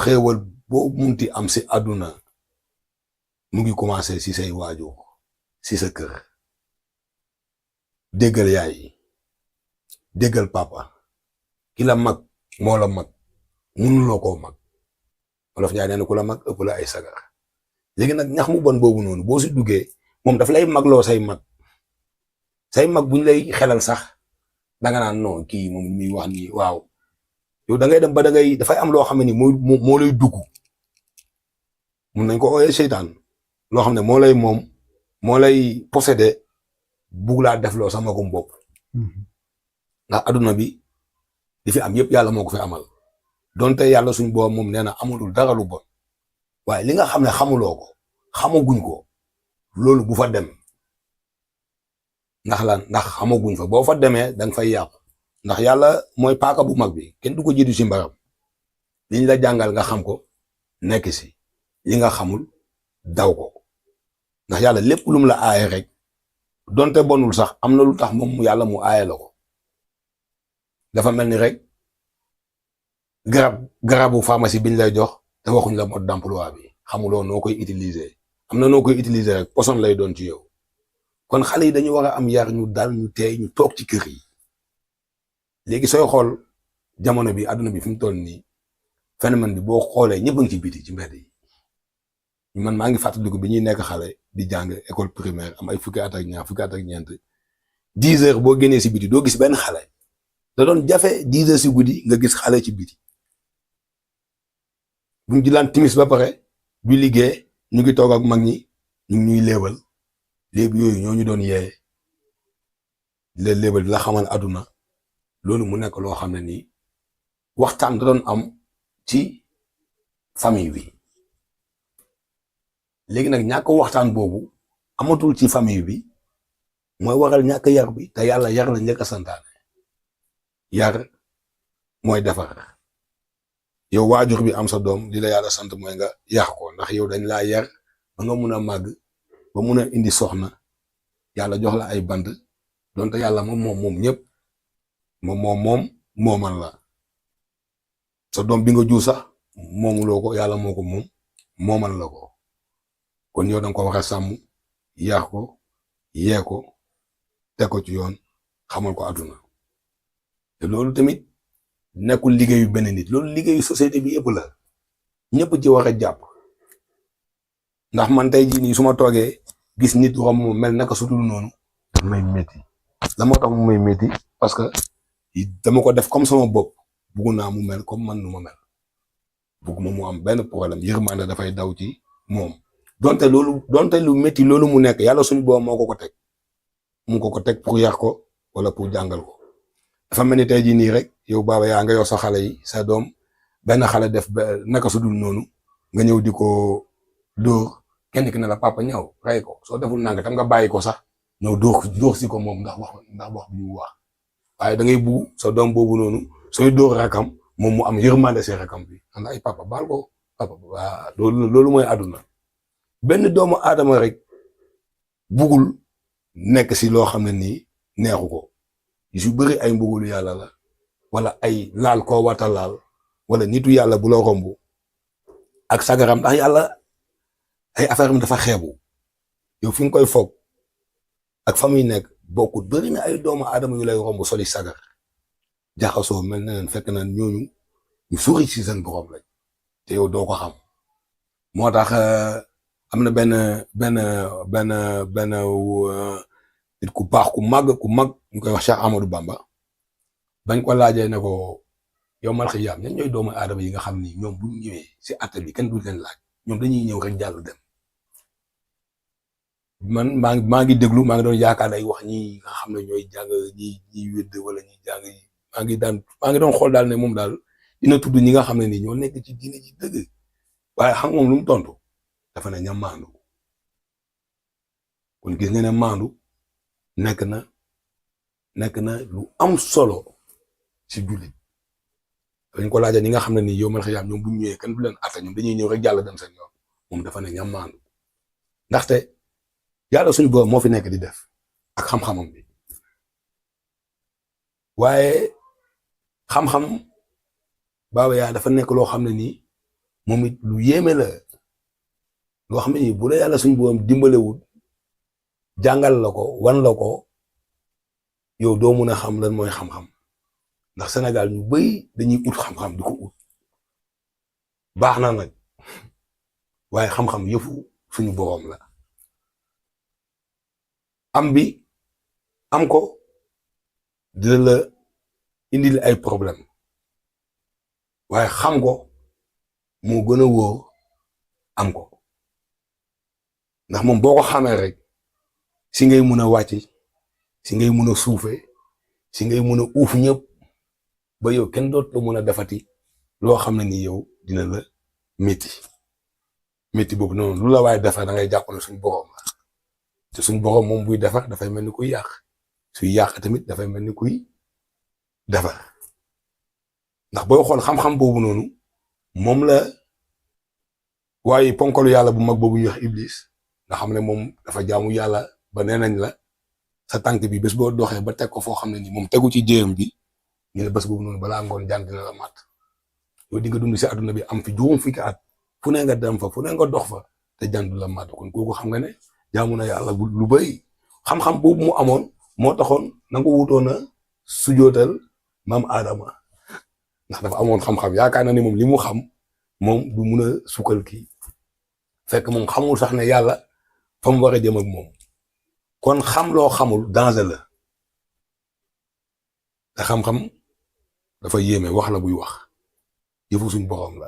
xéewal boo munti am si àdduna mu ngi commencer si say waajur si sa kër déggal yaay déggal papa ki la mag moo la mag mënuloo koo mag wolof Njaay nee na ku la mag ëpp la ay sagar léegi nag ñax mu bon boobu noonu boo si duggee moom daf lay magloo say mag buñ lay xelal sax danga naan non kii moom muy wax nii waaw yow da ngay dem ba dafay am loo xam ne ni moo lay dugg mun nañ ko ooyee seytaan loo xam ne moo lay posséder bugg laa def loo sa magum bopp ndax adduna bi di fi am yëpp yàlla moo ko fi amal donte yàlla suñ boobu moom nee na amulul dara lu bon waaye li nga xam ne xamuloo ko xamaguñ ko loolu bu fa dem ndax xamaguñ fa boo fa demee danga fay yàqu ndax yàlla mooy paaka bu mag bi kenn du ko jiitu ci mbaram liñ la jàngal nga xam ko nekk si li nga xamul daw ko ndax yàlla lépp lum la aaye rek donte bonul sax am na lu tax moom yàlla mu aaye la ko dafa mel ni rek garabu pharmacie biñ lay jox te waxuñ la mode d'emploi bi xamuloo noo koy utiliser am na noo koy utiliser rek poson lay doon ci yow kon xale yi dañu war a am yar ñu dal ñu teey ñu toog ci kër yi léegi sooy xool jamono bi adduna bi fi mu toll nii phénomène bi boo xoolee ñëpp a ngi ci biti ci mbedd yi man maa ngi fàttaliku bi ñuy nekk xale di jàng école primaire am ay fukki at ak ñeent 10 heures boo génnee si biti doo gis benn xale da doon jafe 10 heures si guddi nga gis xale ci biti buñ jilaan timis ba pare du liggéey ñu ngi toog ak mag ñi ñu ngi ñuy léebal léegi yooyu ñoo ñu doon yee léebal di la xamal àdduna loolu mu nekk loo xam ne nii waxtaan da doon am ci famille bi léegi nag ñàkk waxtaan boobu amatul ci famille bi mooy waral ñàkk yar bi te yàlla yar la njëkk a santaane yar mooy defar yow waajur bi am sa doom li la yàlla sant mooy nga yar ko ndax yow dañ laa yar ba nga mun a màgg ba mun a indi soxna yàlla jox la ay bant donte yàlla moom ñëpp moomal la sa doom bi nga jur sax moomuloo ko yàlla moo ko moomal la ko kon yow danga ko war a sàmm yaax ko yee ko teg ko ci yoon xamal ko àdduna te loolu tamit nekkul liggéeyu benn nit loolu liggéeyu société bi yëpp la ñëpp ci war a jàpp ndax man tey jii nii su ma toogee gis nit romb mu mel naka su dul noonu daf may métti la moo tax mu may métti parce que dama ko def comme sama bopp bugg naa mu mel comme man nu ma mel bugguma mu am benn problème yërmande dafay daw ci moom donte lu métti loolu mu nekk yàlla suñu borom moo ko teg mu ko teg pour yar ko wala pour jàngal ko dafa mel ni tey jii nii rek yow baaba yaa nga yor sa xale yi sa doom benn xale def naka su dul noonu nga ñëw di ko dóor kenn ki ne la papa ñëw rey ko soo deful nanga tam nga bàyyi ko sax ñëw dóor si ko moom ndax wax bi ñu wax waaye da ngay bugg sa doom boobu noonu sooy dóor rakam moom mu am yërmande si rakam bi ànd ay papa baal ko papa waa loolu mooy àdduna benn doomu aadama rek bugul nekk si loo xam ne nii neexu ko yu bëri ay mbugulu yàlla la wala ay laal koo wata laal wala nitu yàlla bu la romb ak sagaram ndax yàlla ay affaire am dafa xeebu yow fi nga koy foog ak fa muy nekk bokkut bëri na ay doomu aadama yu lay romb soli sagar jaxasoo mel na leen fekk na ñooñu ñu sori si seen borom lañ te yow doo ko xam moo tax am na benn nit ku baax ku mag ñu koy wax Cheikh Amadou Bamba bañ ko laajee ne ko yow mal xiyaam ñan ñooy doomu aadama yi nga xam ni ñoom bu ñu ñëwee si àtte bi kenn du leen laaj ñoom dañuy ñëw rek jàll dem man maa ngi déglu maa ngi doon yaakaar ay wax ñi nga xam ne ñooy jàng ñi wédd wala ñi jàng maa ngi doon xool daal ne moom daal dina tudd ñi nga xam ne nii ñoo nekk ci diine ji dëgg waaye xam moom lu mu tontu dafa ne ña maandu kon gis nga ne maandu nekk na lu am solo ci jullit dañ ko laajee ñi nga xam ne nii yow mal xiyaam ñoom bu ñu ñëwee kenn du leen atte ñoom dañuy ñëw rek jàll dem seen yoon moom dafa ne ña maandu ndaxte yàlla suñu borom moo fi nekk di def ak xam-xamam bi waaye xam-xam baaba yaa dafa nekk loo xam ne nii moom it lu yéeme la loo xam ne nii bu la yàlla suñu borom dimbalewul jàngal la ko wan la ko yow doo mun a xam lan mooy xam-xam ndax Sénégal ñu bëri dañuy ut xam-xam di ko ut baax na nag waaye xam-xam yëfu suñu borom la am ko dina la indil ay problème waaye xam ko moo gën a wóor am ko ndax moom boo ko xamee rek si ngay mun a wàcc si ngay mun a suufe si ngay mun a uuf ñëpp ba yow kenn doot la mun a defati loo xam ne ni yow dina la métti boobu noonu lu la waaye defar da ngay jàpp ne suñu borom la te suñu borom moom buy defar dafay mel ni kuy yàq suy yàq tamit dafay mel ni kuy defar ndax booy xool xam-xam boobu noonu moom la waaye ponkalu yàlla bu mag boobu ñuy wax Iblis nga xam ne moom dafa jaamu yàlla ba nee nañ la sa tànk bi bés boo doxee ba teg ko foo xam ne ni moom tegu ci jéem bi ñu ne bés boobu noonu balaa ngoon jàng dina la mat yow di nga dund si àdduna bi am fi juróom fukki at fu ne nga dem fa fu ne nga dox fa te jàng du la mat kon kooku xam nga ne jaamu na yàlla lu bëri xam-xam boobu mu amoon moo taxoon na nga wutoon a sujootal maam Adama ndax dafa amoon xam-xam yaakaar na ne moom li mu xam moom du mun a sukkal kii fekk moom xamul sax ne yàlla fa mu war a jëm ak moom kon xam loo xamul danger la te xam-xam dafa yéeme wax la buy wax yëfu suñ borom la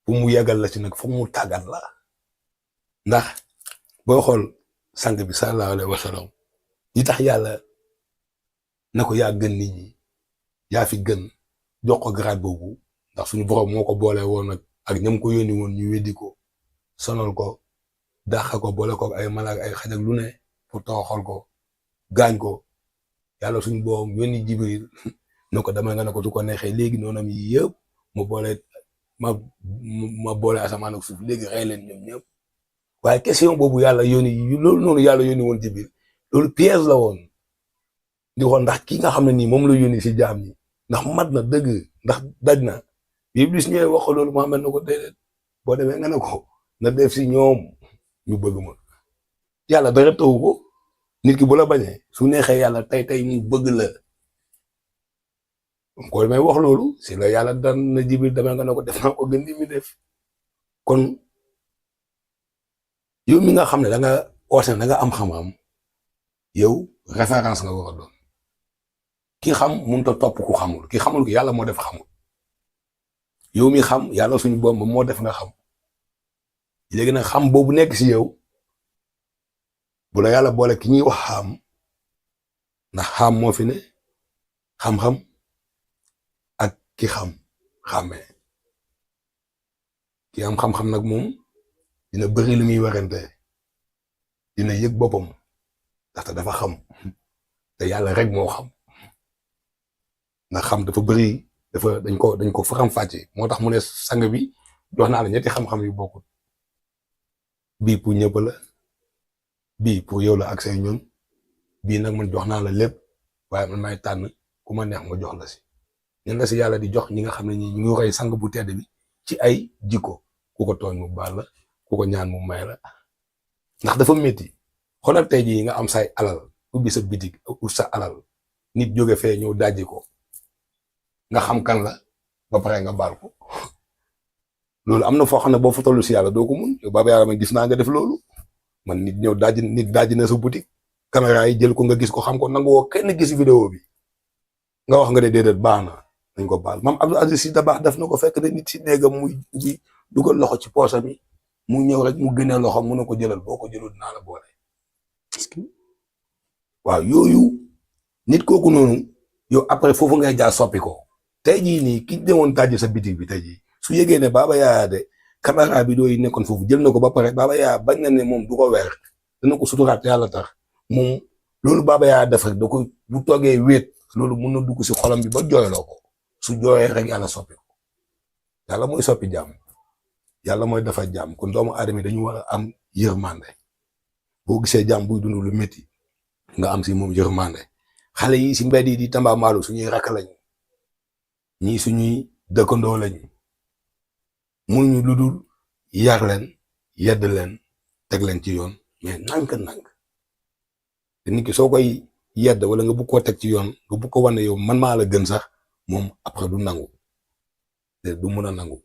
fu mu yeggal la ci nag fu mu tàggat la ndax boo xool sang bi sallallahu alayhi wa sallam ñi tax yàlla na ko yaa gën nit ñi yaa fi gën jox ko grade boobu ndax suñu borom moo ko boole woon ak ñam ko yónni woon ñu weddi ko sonal ko dàq ko boole ko ay malaak ay xaj ak lu ne pour toroxal ko gaañ ko yàlla suñu borom yónni Jibril ne ko dama nga ne ko su ko neexee léegi noonam yi yëpp ma boole asamaan ak suuf léegi rey leen ñoom ñëpp waaye question boobu yàlla yónni loolu noonu yàlla yónni woon Jibril loolu piège la woon di xool ndax ki nga xam ne nii moom la yónni si jaam ñi ndax mat na dëgg ndax daj na Iblis ñëwee wax ko loolu Muhammad na ko déedéet boo demee nga ne ko na def si ñoom ñu bëgg ma yàlla dara taw ko nit ki bu la bañee su neexee yàlla tey mu bëgg la ko may wax loolu si la yàlla daan na Jibril dama nga ne ko def naa ko gën di mi def kon yow mi nga xam ne da nga oote da nga am xam-xam yow référence nga war a doon ki xam mënut a topp ku xamul ki xamul ko yàlla moo def xamul yow mi xam yàlla suñu boom moo def nga xam léegi nag xam boobu nekk si yow bu la yàlla boole ki ñuy wax xam ndax xam moo fi ne xam-xam ak ki xàmmee ki am xam-xam nag moom dina bëri lu muy warante dina yëg boppam ndaxte dafa xam te yàlla rek moo xam ndax xam dafa bëri dañ ko faram fàcce moo tax mu ne sang bi jox naa la ñetti xam-xam yu bokkut bii pour ñëpp la bii pour yow la ak say ñoom bii nag man jox naa la lépp waaye man may tànn ku ma neex ma jox la si ñun la si yàlla di jox ñi nga xam ne ñi ñu ngi roy sang bu tedd bi ci ay jikko ku ko tooñ mu baal la ku ko ñaan mu may la ndax dafa métti xoolal tey jii nga am say alal ubbi sa bitig ut sa alal nit jóge fee ñëw dajji ko nga xam kan la ba pare nga baal ko loolu am na foo xam ne boo fa tollu si yàlla doo ko mun yow Baba Yàlla ma gis naa nga def loolu man nit ñëw dajji na sa boutique caméra yi jël ko nga gis ko xam ko nangu woo kenn gis vidéo bi nga wax nga ne déedéet baax na dañ ko baal Mame Abdou Aziz Sy Dabakh def na ko fekk ne nit si néegam muy dugal loxo ci poosam mi mu ñëw rek mu gënee loxo mu ne ko jëlal boo ko jëlul naa la boole waaw yooyu nit kooku noonu yow après foofu ngay jaar soppi ko tey jii nii ki demoon dajji sa bitig bi tey jii su yëgee ne Baba Yaya de caméra bi dooy nekkoon foofu jël na ko ba pare Baba Yaya bañ na ne moom du ko weer dana ko suturaat yàlla tax moom loolu Baba Yaya def rek da ko bu toogee wéet loolu mën na dugg si xolam bi ba jooyloo ko su jooyee rek yàlla soppi ko yàlla mooy soppi jàmm yàlla mooy dafa jàmm kon doomu aadama yi dañu war a am yërmande boo gisee jàmm buy dund lu métti nga am si moom yërmande xale yi si mbedd yi di tambaamaalu suñuy rakk lañ ñii suñuy dëkkandoo lañ mënuñu lu dul yar leen yedd leen teg leen ci yoon mais nànk-nànk te nit ki soo koy yedd wala nga bugg koo teg ci yoon nga bugg ko wane yow man maa la gën sax moom après du nangu te du mun a nangu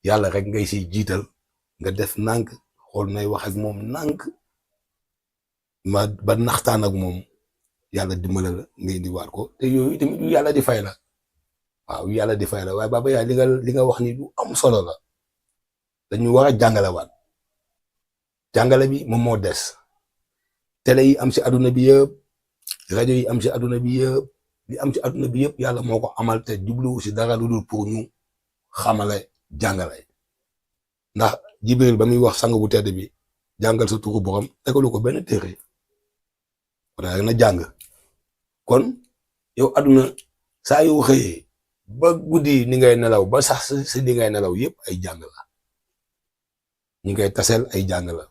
yàlla rek ngay siy jiital nga def nànk xool nay wax ak moom nànk ba naxtaan ak moom yàlla dimbale la nga indiwaat ko te yooyu tamit yu yàlla di fay la waaw yàlla di fay la waaye Baba Yaya li nga wax ni lu am solo la dañu war a jàngalewaat jàngale bi moom moo des télé yi am si adduna bi yëpp rajo yi am si adduna bi yëpp li am si adduna bi yëpp yàlla moo ko amal te jubluwu si dara lu dul pour ñu xamale jàngale ndax Jibril ba muy wax sang bu tedd bi jàngal sa turu borom tegalu ko benn téere wala na jàng kon yow adduna saa yoo xëyee ba guddi ni ngay nelaw ba sax si li ngay nelaw yëpp ay jàng la ñi ngay taseel ay jàng la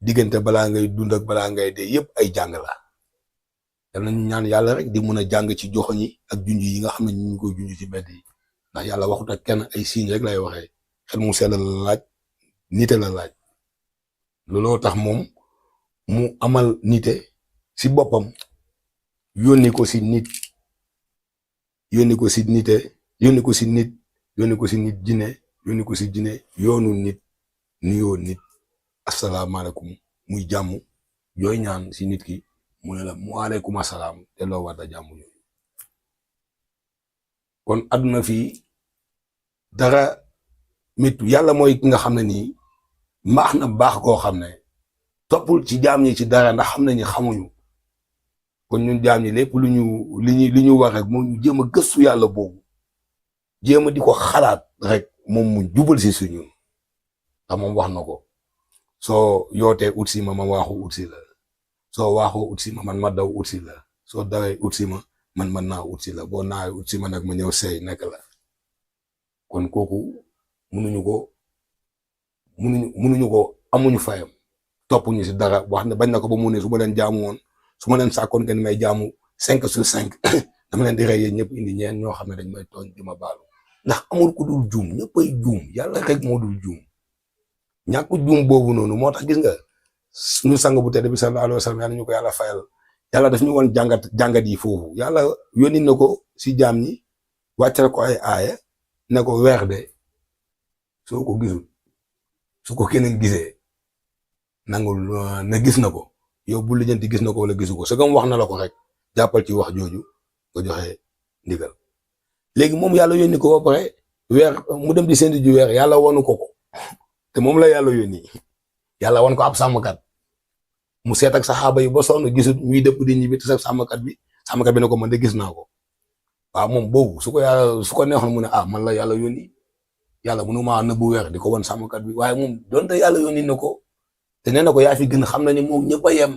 diggante balaa ngay dund ak balaa ngay dee yëpp ay jàng la yal nañu ñaan yàlla rek di mën a jàng ci joxoñ yi ak junj yi nga xam ne ñu ngi koy junj ci mbedd yi ndax yàlla waxut ak kenn ay signe rek lay waxee xel mu sell la laaj nite la laaj looloo tax moom mu amal nite si boppam yónni ko si nit yónni ko si nite yónni ko si nit yónni ko si nit jinne yónni ko si jinne yoonu nit nuyoo nit asalaamaaleykum muy jàmm yooy ñaan si nit ki mu ne la mu aleykum asalaam te loo war a jàmm yooyu kon àdduna fii dara méttu yàlla mooy ki nga xam ne nii mbaax na baax koo xam ne toppul ci jaam ñi ci dara ndax xam nañu xamuñu kon ñun jaam ñi lépp li ñu wax rek moo ñu jéem a gëstu yàlla boobu jéem a di ko xalaat rek moom mu jubal si suñu ndax moom wax na ko soo yootee ut si ma waaxu ut si la soo waaxoo ut si ma man ma daw ut si la soo dawee ut si ma man naa ut si la boo naawee ut si ma nag ma ñëw seey nekk la kon kooku munuñu ko amuñu fayam toppuñu si dara wax ne bañ na ko ba mu ne su ma leen jaamu woon su ma leen sàkkoon ngeen may jaamu 5/5 dama leen di rey yéen ñëpp indi ñeen ñoo xam ne dañ may tooñ di ma baalu ndax amul ku dul juum ñëppay juum yàlla rek moo dul juum ñàkk juum boobu noonu moo tax gis nga suñu sang bu tedd bi sallallahu alayhi wa sallam yàlla ñu ko yàlla fayal yàlla daf ñu woon jàngat yi foofu yàlla yónni na ko si jaam ñi wàccal ko ay aaya ne ko weer de soo ko gisul su ko keneen gisee nangul na gis na ko yow bu lijjanti gis na ko wala gisu ko sagam wax na la ko rek jàppal ci wax jooju nga joxe ndigal léegi moom yàlla yónni ko ba pare weer mu dem di séntu ji weer yàlla wonu ko te moom la yàlla yónni yàlla won ko ab sàmmkat mu seet ak saxaaba yi ba sonn gisut ñuy dëpp di ñibbi te sax sàmmkat bi ne ko man de gis naa ko waaw moom boobu su ko neexoon mu ne man la yàlla yónni yàlla mënu maa nëbbu weer di ko won sàmmkat bi waaye moom donte yàlla yónni na ko te nee na ko yaa fi gën xam na ni moom ñëpp a yem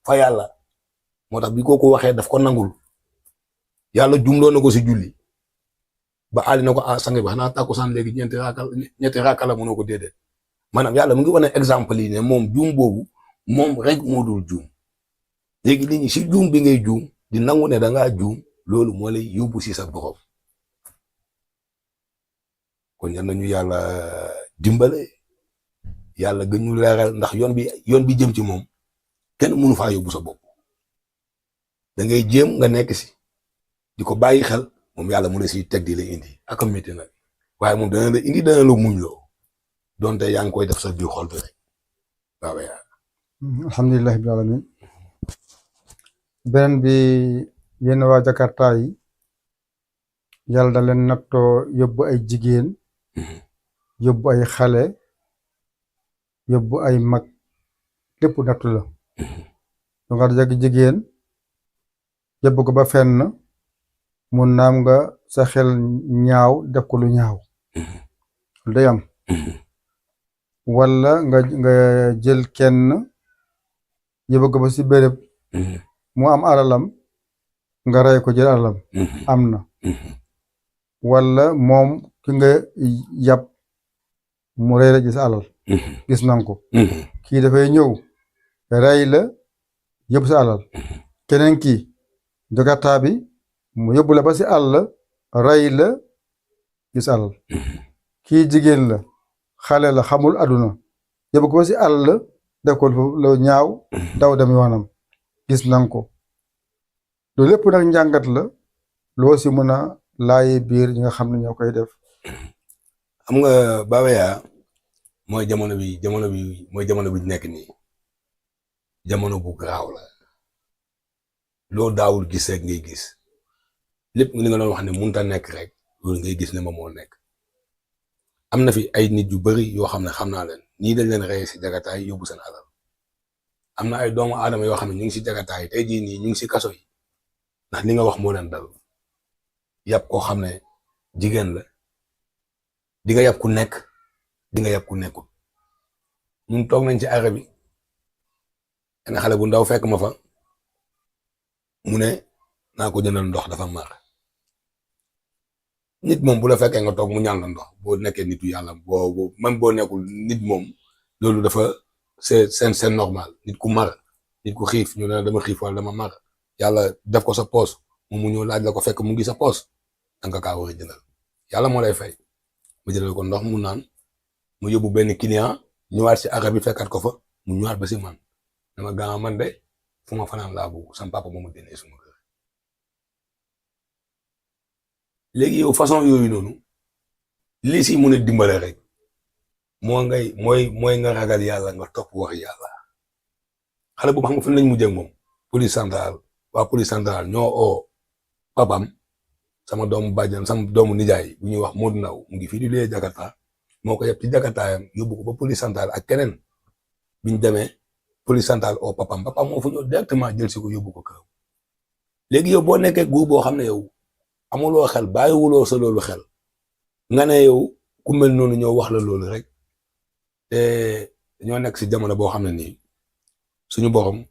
fa yàlla moo tax bi kooku waxee daf ko nangul yàlla jumloo na ko si julli ba aali na ko sang bi xanaa tàkkusaan léegi ñetti raaka la mënoo ko déedéet maanaam yàlla mu ngi wane exemple yi ne moom juum boobu moom rek moo dul juum léegi nit ñi si juum bi ngay juum di nangu ne dangaa juum loolu moo lay yóbbu si sa borom kon yal nañu yàlla dimbale yàlla gën ñu leeral ndax yoon bi jëm ci moom kenn mënu faa yóbbu sa bopp da ngay jéem nga nekk si di ko bàyyi xel moom yàlla mu ne si teg di la indi ak métti nag waaye moom dana la indi dana la muñ loo donte yaa ngi koy def sa biir xol bi rek waaw alhamdulilah rabbil alamin beneen bi yéen waa Jakarta yi yàlla da leen nattoo yóbbu ay jigéen yóbbu ay xale yóbbu ay mag lépp nattu la du nga jag jigéen yóbbu ko ba fenn mun naam nga sa xel ñaaw def ko lu ñaaw lu day am wala nga jël kenn yóbbu ko ba si béréb mu am alalam nga rey ko jël alalam am na wala moom ki nga yàpp mu rey la gis alal gis nan ko kii dafay ñëw rey la yóbbu sa alal keneen kii Jakarta bi mu yóbbu la ba si àll rey la gis alal kii jigéen la xale la xamul aduna yóbbu ko ba si àll def ko la ñaaw daw dem yoonam gis nan ko loolu lépp nag njàngat la loo si mën a laaye biir ñi nga xam ne ñoo koy def. xam nga Babaya mooy jamono bi nekk nii jamono bu garaaw la loo daawul gis rek ngay gis lépp li nga doon wax ne mënut a nekk rek loolu ngay gis ne ma moo nekk. am na fi ay nit yu bari yoo xam ne xam naa leen ñii dañ leen rey si Jakarta yi yóbbu seen alal am na ay doomu aadama yoo xam ne ñu ngi si Jakarta yi tey jii nii ñu ngi si kaso yi ndax li nga wax moo leen dal yàpp koo xam ne jigéen la di nga yàpp ku nekk di nga yàpp ku nekkul ñun toog nañ ci arrêt bi benn xale bu ndaw fekk ma fa mu ne naa ko jëndal ndox dafa mar nit moom bu la fekkee nga toog mu ñaan la ndox boo nekkee nitu yàlla même boo nekkul nit moom loolu dafa c'est normal nit ku mar nit ku xiif ñu ne dama xiif wala dama mar yàlla def ko sa poos mu ñëw laaj la ko fekk mu ngi sa poos danga kaa war a jëndal yàlla moo lay fay ma jëndal ko ndox mu naan mu yóbbu benn client ñëwaat si arab bi fekkat ko fa mu ñëwaat ba si man dama gaa man de fu ma fanaan laa bugg sam papa moo ma génnee suma kër léegi yow façon yooyu noonu lii si mun a dimbale rek mooy nga ragal yàlla nga topp wax yàlla xale boobu xam nga fan lañ mujjee ak moom police centrale waa police centrale ñoo oo papam sama doomu bàjjan sama doomu nijaay bu ñuy wax Modou Ndaw mu ngi fii di lee Jakarta moo ko yeb ci Jakartaayam yóbbu ko ba police centrale ak keneen biñ demee police centrale oo papam moo fa ñëw directement jël si ko yóbbu ko kër léegi yow boo nekkee góor boo xam ne yow amuloo xel bàyyiwuloo sa loolu xel nga ne yow ku mel noonu ñoo wax la loolu rek te ñoo nekk si jamono boo xam ne nii suñu borom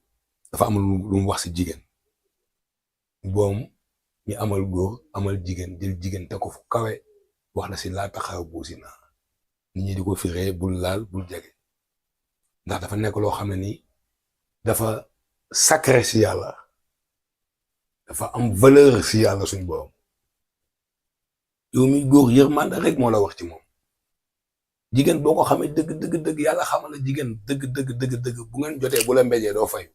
dafa am lu mu wax si jigéen boom ñi amal góor amal jigéen jël jigéen te ko fu kawe wax na si laa taxaw buusi naa nit ñi di ko firee bul laal bul jege ndax dafa nekk loo xam ne nii dafa sacré si yàlla dafa am valeur si yàlla suñu borom yow mi góor yërmande rek moo la wax ci moom jigéen boo ko xamee dëgg yàlla xamal la jigéen dëgg bu ngeen jotee bu la mbéjee doo fay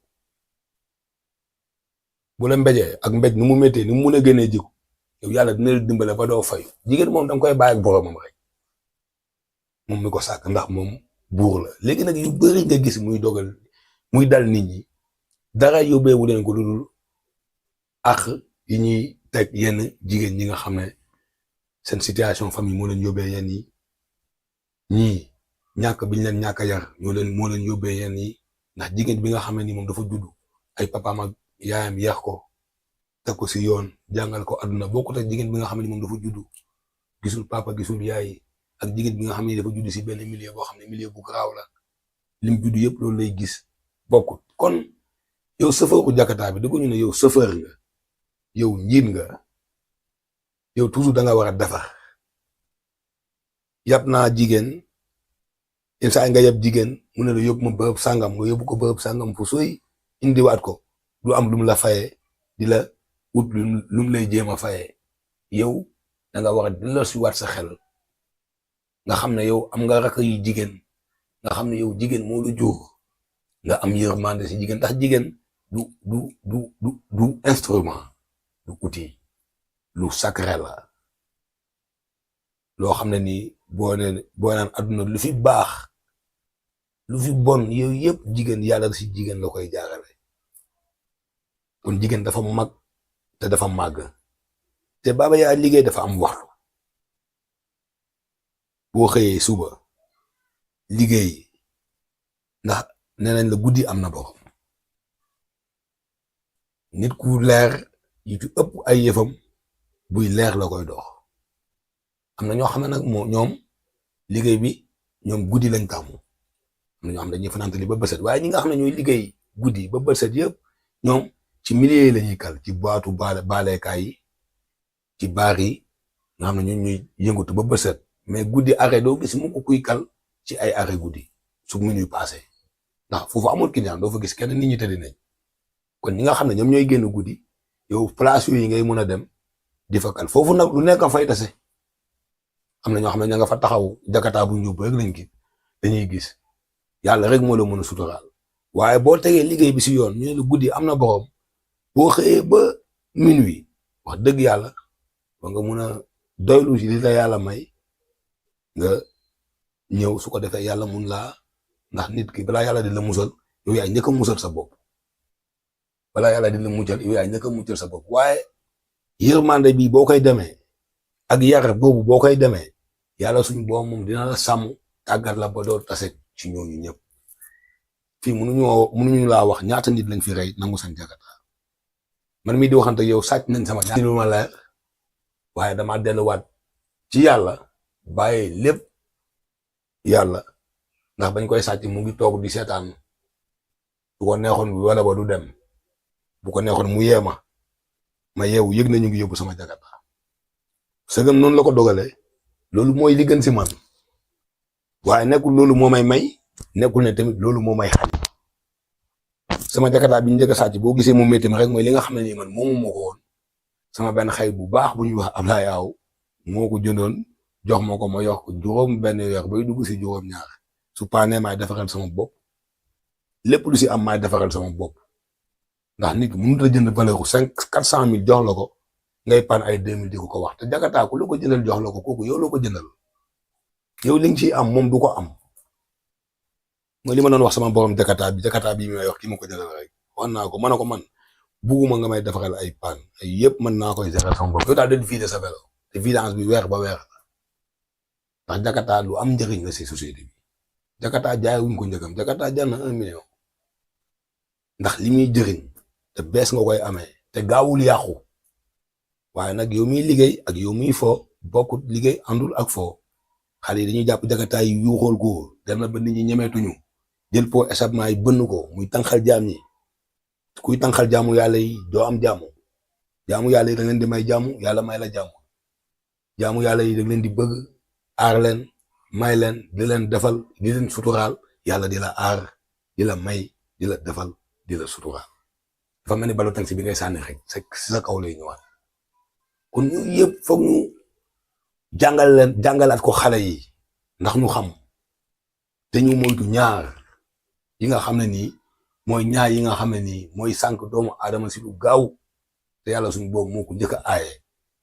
bu la mbéjee ak mbéj nu mu méttee ni mu mun a génnee jikko yow yàlla dina la dimbale ba doo fay jigéen moom danga koy bàyyi ak boromam rek moom mi ko sàkk ndax moom buur la léegi nag yu bëri nga gis muy dogal muy dal nit ñi dara yóbbeewu leen ko lu dul ak yi ñuy teg yenn jigéen ñi nga xam ne seen situation famille moo leen yóbbee yenn yi ñii ñàkk biñ leen ñàkk a yar moo leen yóbbee yenn yi ndax jigéen bi nga xam ne ni moom dafa judd ay papaam ak yaayam yeex ko teg ko si yoon jàngal ko àdduna bokkut ak jigéen bi nga xam ne moom dafa judd gisul papa gisul yaay ak jigéen bi nga xam ne dafa judd si benn milieu boo xam ne milieu bu garaaw la lim judd yëpp loolu lay gis bokkut kon yow chauffeur u Jakarta bi dëgg ñu ne yow chauffeur nga yow njiit nga yow toujours da nga war a defar yab naa jigéen yenn saa nga yab jigéen mu ne la yóbbu ma bërëb sàngam nga yóbbu ko bërëb sàngam fu sooy indiwaat ko du am lu mu la fayee di la ut lu mu lay jéem a fayee yow da nga war a delloo si waat sa xel nga xam ne yow am nga rakk yu jigéen nga xam ne yow jigéen moo la jur nga am yërmande si jigéen ndax jigéen du instrument du outil lu sacré la loo xam ne nii boo naan adduna lu fi baax lu fi bon yow yëpp jigéen yàlla si jigéen la koy jaarale kon jigéen dafa mag te dafa màgg te Baba Yaay liggéey dafa am waxtu boo xëyee suba liggéey ndax nee nañ la guddi am na borom nit ku leer yi ci ëpp ay yëfam buy leer la koy dox am na ñoo xam ne nag ñoom liggéey bi ñoom guddi lañ tàmmu am na ñoo xam ne dañuy fanaantali ba bëset waaye ñi nga xam ne ñooy liggéey guddi ba bëset yëpp ñoom ci milieu yi la ñuy kal ci baatu baaleekaay yi ci baar yi nga xam ne ñun ñuy yëngatu ba bëset mais guddi arrêt doo gis mu ko kuy kal ci ay arrêt guddi su minuit passé ndax foofu amul client doo fa gis kenn nit ñi tëdd nañ kon ñi nga xam ne ñoom ñooy génn guddi yow place yooyu ngay mën a dem di fa kal foofu nag lu nekk fay tase am na ñoo xam ne ña nga fa taxaw Jakarta bu ñëw rek lañ gis dañuy gis yàlla rek moo la mën a suturaal waaye boo tegee liggéey bi si yoon ñu ne la guddi am na borom boo xëyee ba minuit wax dëgg yàlla ba nga mun a doylu si li la yàlla may nga ñëw su ko defee yàlla mun laa ndax nit ki balaa yàlla di la musal yow yaay njëkk a musal sa bopp balaa yàlla di la muccal yow yaay njëkk a muccal sa bopp waaye yërmande bi boo koy demee ak yar boobu boo koy demee yàlla suñu boom moom dina la sàmm tàggat la ba doo tase ci ñooñu ñëpp fii mënuñu laa wax ñaata nit lañ fi rey nangu seen Jakarta man mii di waxante yow sàcc nañ sama ñaar lu ma leer waaye dama delluwaat ci yàlla bàyyi lépp yàlla ndax bañ koy sàcc mu ngi toog di seetaan bu ko neexoon bi wala ba du dem bu ko neexoon mu yeema ma yeewu yëg na ñu ngi yóbbu sama Jakarta sëgam noonu la ko dogalee loolu mooy li gën si man waaye nekkul loolu moo may nekkul ne tamit loolu moo may xañ sama Jakarta bi ñu njëkk a sàcc boo gisee mu métti ma rek mooy li nga xam ne nii man moomu moo ko woon sama benn xay bu baax bu ñuy wax Ablaye Aw moo ko jëndoon jox ma ko ma yox ko juróom benn weer bay dugg si juróom ñaar su paanee maay defaral sama bopp lépp lu si am maay defaral sama bopp ndax nit mënut a jënd valeur u 400 000 jox la ko ngay pan ay 2000 di ko wax te Jakarta ku la ko jëndal jox la ko kooku yow la ko jëndal yow li nga ciy am moom du ko am mooy li ma doon wax sama borom Jakarta bi may wax ki ma ko jëndal rek wax naa ko man bugguma nga may defaral ay pan ay yëpp mën naa koy defaral sama bopp yow daal di vider sa vélo te vidange bi weer ba weer ndax Jakarta lu am njëriñ la si société bi Jakarta jaay wuñ ko njëkkam Jakarta jar na 1 million ndax li muy jëriñ te bees nga koy amee te gaawul yàqu waaye nag yow miy liggéey ak yow miy fo bokkut liggéey àndul ak fo xale yi dañuy jàpp Jakarta yi yuuxool ko dem na ba nit ñi ñemeetuñu jël po échappement yi bënn ko muy tànqal jaam ñi kuy tànqal jaamu yàlla yi doo am jaamu yàlla yi da leen di may jaamu yàlla may la jaamu yàlla yi da leen di bëgg aar leen may leen di leen defal di leen suturaal yàlla di la aar di la may di la defal di la suturaal dafa mel ni balo taxi bi ngay sànni rek sa kaw lay ñëwaat kon ñu yëpp foog ñu jàngalaat ko xale yi ndax ñu xam te ñu moytu ñaar yi nga xam ne nii mooy ñaar yi nga xam ne nii mooy sànq doomu aadama si lu gaaw te yàlla suñu boobu moo ko njëkk a aaye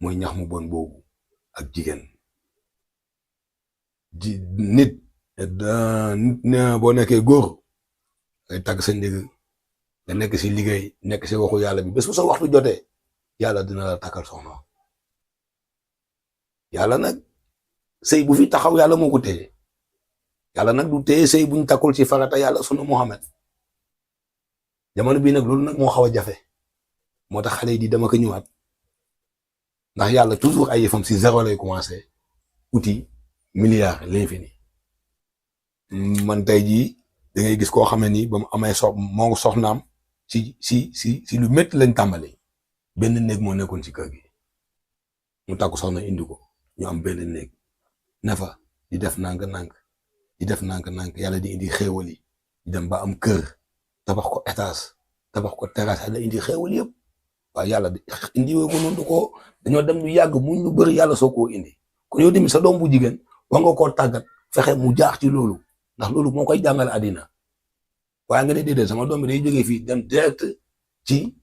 mooy ñax mu bon boobu ak jigéen nit boo nekkee góor ngay tagg sa ndigg nga nekk si liggéey nekk si waxu yàlla bi bés bu sa waxtu jotee yàlla dina la takkal soxna yàlla nag sëy bu fi taxaw yàlla moo ko téye yàlla nag du téye sëy buñ takkul ci farata yàlla sunu Muhammad jamono bii nag loolu nag moo xaw a jafe moo tax xale yi di dama ko ñëwaat ndax yàlla toujours ay yëfam si zéro lay commencé outil milliard l'infini man tey jii da ngay gis koo xam ne nii ba mu amee moo soxnaam si lu métti lañ tàmbali benn néeg moo nekkoon ci kër gi mu takku soxna indi ko ñu am benn néeg ne fa di def nànk-nànk di def nànk-nànk yàlla di indi xéewal yi di dem ba am kër tabax ko étage tabax ko terrasse yàlla indi xéewal yëpp waaw yàlla indi woo ko noonu ko dañoo dem lu yàgg muñ lu bëri yàlla soo koo indi kon yow tamit sa doom bu jigéen war nga koo tàggat fexe mu jaax ci loolu ndax loolu moo koy jàngale àddina waaye nga ne déedéet sama doom bi day jógee fii dem direct ci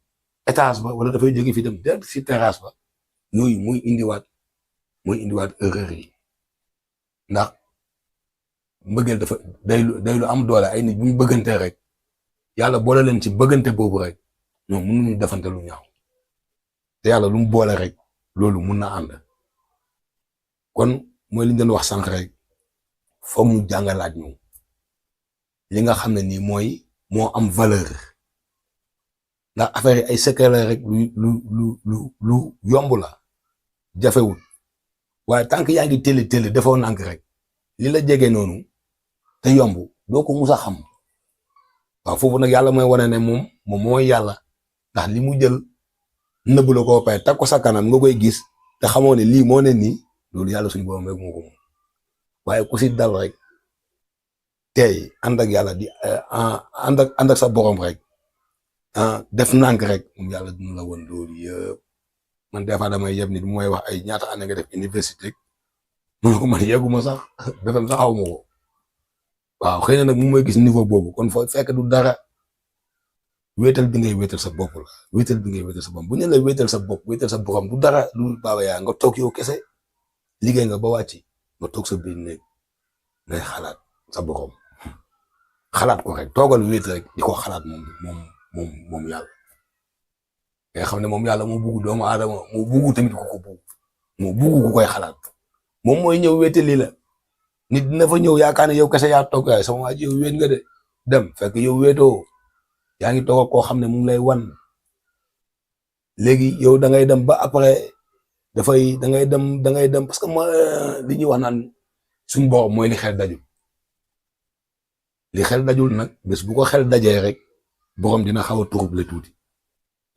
étage ba wala dafay jógee fii dem direct ci terrasse ba yooyu muy indiwaat erreur yi ndax mbëggeel dafa day lu am doole ay nit bu ñu bëggante rek yàlla boole leen ci bëggante boobu rek ñoom mënuñu defante lu ñaaw te yàlla lu mu boole rek loolu mun na ànd kon mooy li ñu doon wax sànq rek foog ñu jàngalaat ñu li nga xam ne nii moo am valeur ndax affaire yi ay secret la rek lu yomb la jafewul waaye tant que yaa ngi télé defoo nànk rek li la jege noonu te yomb doo ko mus a xam waaw foofu nag yàlla mooy wane ne moom mooy yàlla ndax li mu jël nëbb la ko pay teg ko sa kanam nga koy gis te xamoo ne lii moo ne nii loolu yàlla suñu borom rek moo ko moom waaye ku si dal rek tey ànd ak yàlla di ànd ak sa borom rek def nànk rek moom yàlla dina la woon loolu yëpp man des fois damay yeb nit bu may wax ay ñaata année nga def université mu ne ko man yegguma sax defam sax xaw ma ko waaw xëy na nag mu may gis niveau boobu kon foo fekk du dara wéetal bi ngay wéetal sa bopp la wéetal bi ngay wéetal sa bopp bu ñu la wéetal sa bopp wéetal sa borom du dara lu baaba yaa nga toog yow kese liggéey nga ba wàcc nga toog sa biir néeg ngay xalaat sa borom xalaat ko rek toogal wéet rek di ko xalaat moom yàlla nga xam ne moom yàlla moo bugg doomu aadama moo bugg tamit ku ko bugg moo bugg ku koy xalaat moom mooy ñëw wéetali la nit dina fa ñëw yaakaar ne yow kese yaa toog yaay sama waa ji yow wéet nga de dem fekk yow wéetoo yaa ngi toog ak koo xam ne mu ngi lay wan léegi yow da ngay dem ba après da ngay dem parce que li ñuy wax naan suñu borom mooy li xel dajul li xel dajul nag bés bu ko xel dajee rek borom dina xaw a trouble tuuti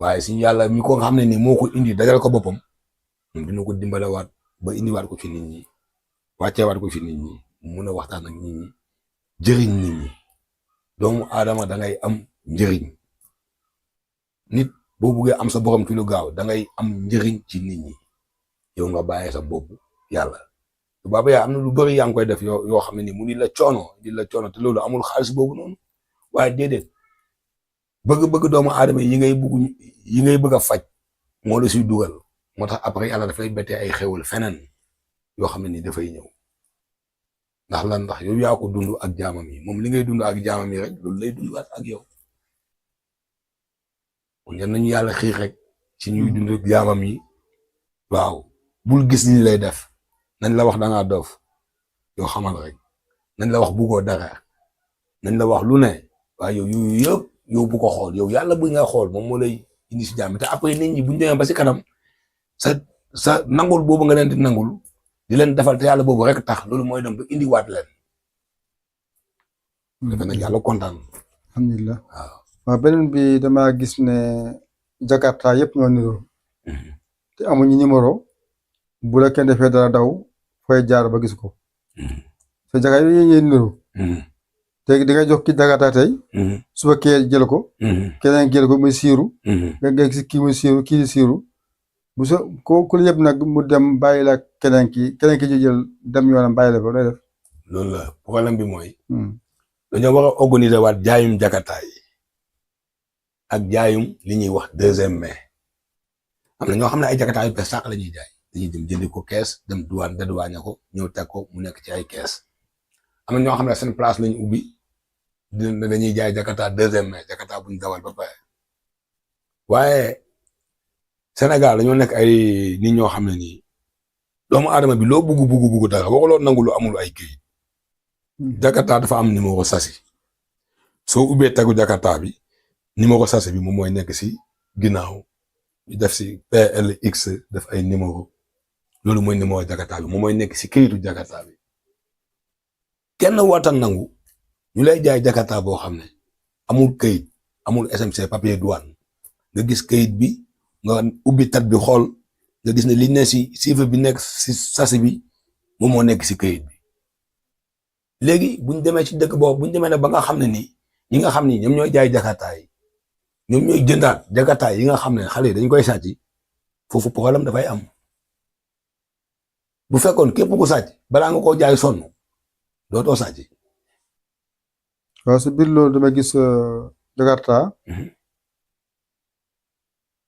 waaye suñu yàlla mi ko nga xam ne ni moo ko indi dajal ko boppam moom dina ko dimbalewaat ba indiwaat ko ci nit ñi wàcceewaat ko ci nit ñi mun a waxtaan ak nit ñi jëriñ nit ñi doomu aadama da ngay am njëriñ nit boo buggee am sa borom ci lu gaaw da ngay am njëriñ ci nit ñi yow nga bàyyee sa bopp yàlla tubaab yaa am na lu bëri yaa ngi koy def yoo xam ne ni mu di la coono te loolu amul xaalis boobu noonu waaye déedéet bëgg doomu aadama yi ngay bëgg a faj moo la siy dugal moo tax après yàlla dafay bettee ay xewal feneen yoo xam ne ni dafay ñëw ndax lan ndax yow yaa ko dund ak jaamam yi moom li ngay dund ak jaamam yi rek loolu lay dundaat ak yow kon yal nañu yàlla xiir rek ci ñuy dund ak jaamam yi waaw bul gis ni lay def nañ la wax da ngaa doof yow xamal rek nañ la wax buggoo dara nañ la wax lu ne waaye yow yooyu yëpp yow bu ko xool yow yàlla bu nga xool moom moo lay indi si jàmm te après nit ñi buñ demee ba si kanam sa nangul boobu nga leen di nangul di leen defal te yàlla boobu rek tax loolu mooy dem ba indiwaat leen. defe nag yàlla kontaan. alhamdulilah waaw beneen bi damaa gis ne Jakarta yëpp ñoo niroo. te amuñu numéro bu la kenn defee dara daw fooy jaar ba gis ko. te Jakarta yooyu ñooy niroo. te di nga jox ki Jakarta tey. suba kee jël ko. keneen jël ko muy siiru. nga gis kii muy siiru kii di siiru. bu so ku la yëpp nag mu dem bàyyi la keneen ki jël dem yoonam bàyyi la fa lay def. loolu la problème bi mooy. dañoo war a organiser waat jaayum Jakarta yi ak jaayum li ñuy wax 2e mai am na ñoo xam ne ay Jakarta yu bees sax la ñuy jaay dañuy dem jëndi ko kees dem douane dédouané ko ñëw teg ko mu nekk ci ay kees am na ñoo xam ne seen place lañu ubbi dañuy jaay Jakarta 2e mai Jakarta buñ dawal ba pare waaye Sénégal dañoo nekk ay nit ñoo xam ne nii doomu aadama bi loo bugg dara waxuloo nangu lu amul ay kayit Jakarta dafa am numéro sasi soo ubbee tegu Jakarta bi numéro sasi bi moom mooy nekk si ginnaaw ñu def si PLX def ay numéro loolu mooy numéro Jakarta bi moom mooy nekk si kayitu Jakarta bi kenn watan nangu ñu lay jaay Jakarta boo xam ne amul kayit amul SMC papier douane nga gis kayit bi nga ubbi tat bi xool nga gis ne li ne si chiffre bi nekk si sasi bi moom moo nekk si kayit bi léegi buñ demee ci dëkk boobu buñ demee ne ba nga xam ne nii ñi nga xam ni ñoom ñooy jaay Jakarta yi ñoom ñooy jëndaat Jakarta yi nga xam ne xale yi dañ koy sàcc foofu problème dafay am bu fekkoon képp ku sàcc balaa nga koo jaay sonn dootoo sàcc. waaw si biir loolu dama gis Jakarta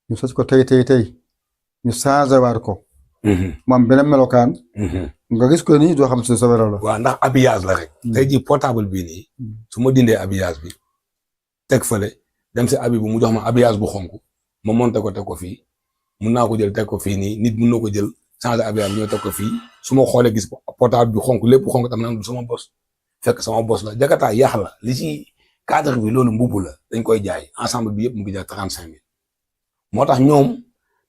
ñu sàcc ko tey ñu changé waat ko. mu am beneen melokaan. nga gis ko nii doo xam si sa wér la. waaw ndax habillage la rek. tey jii portable bii nii. su ma dindee habillage bi teg fële dem si abi bu mu jox ma habillage bu xonk ma monté ko teg ko fii mun naa ko jël teg ko fii nii nit mun na ko jël changé habillage bi ñoo teg ko fii su ma xoolee gis portable bi xonk lépp xonk tam naan du sama bos fekk sama bos la Jakarta yàq la li ci cadre bi loolu mbubb la dañ koy jaay ensemble bi yëpp mu ngi jaay 35 000 moo tax ñoom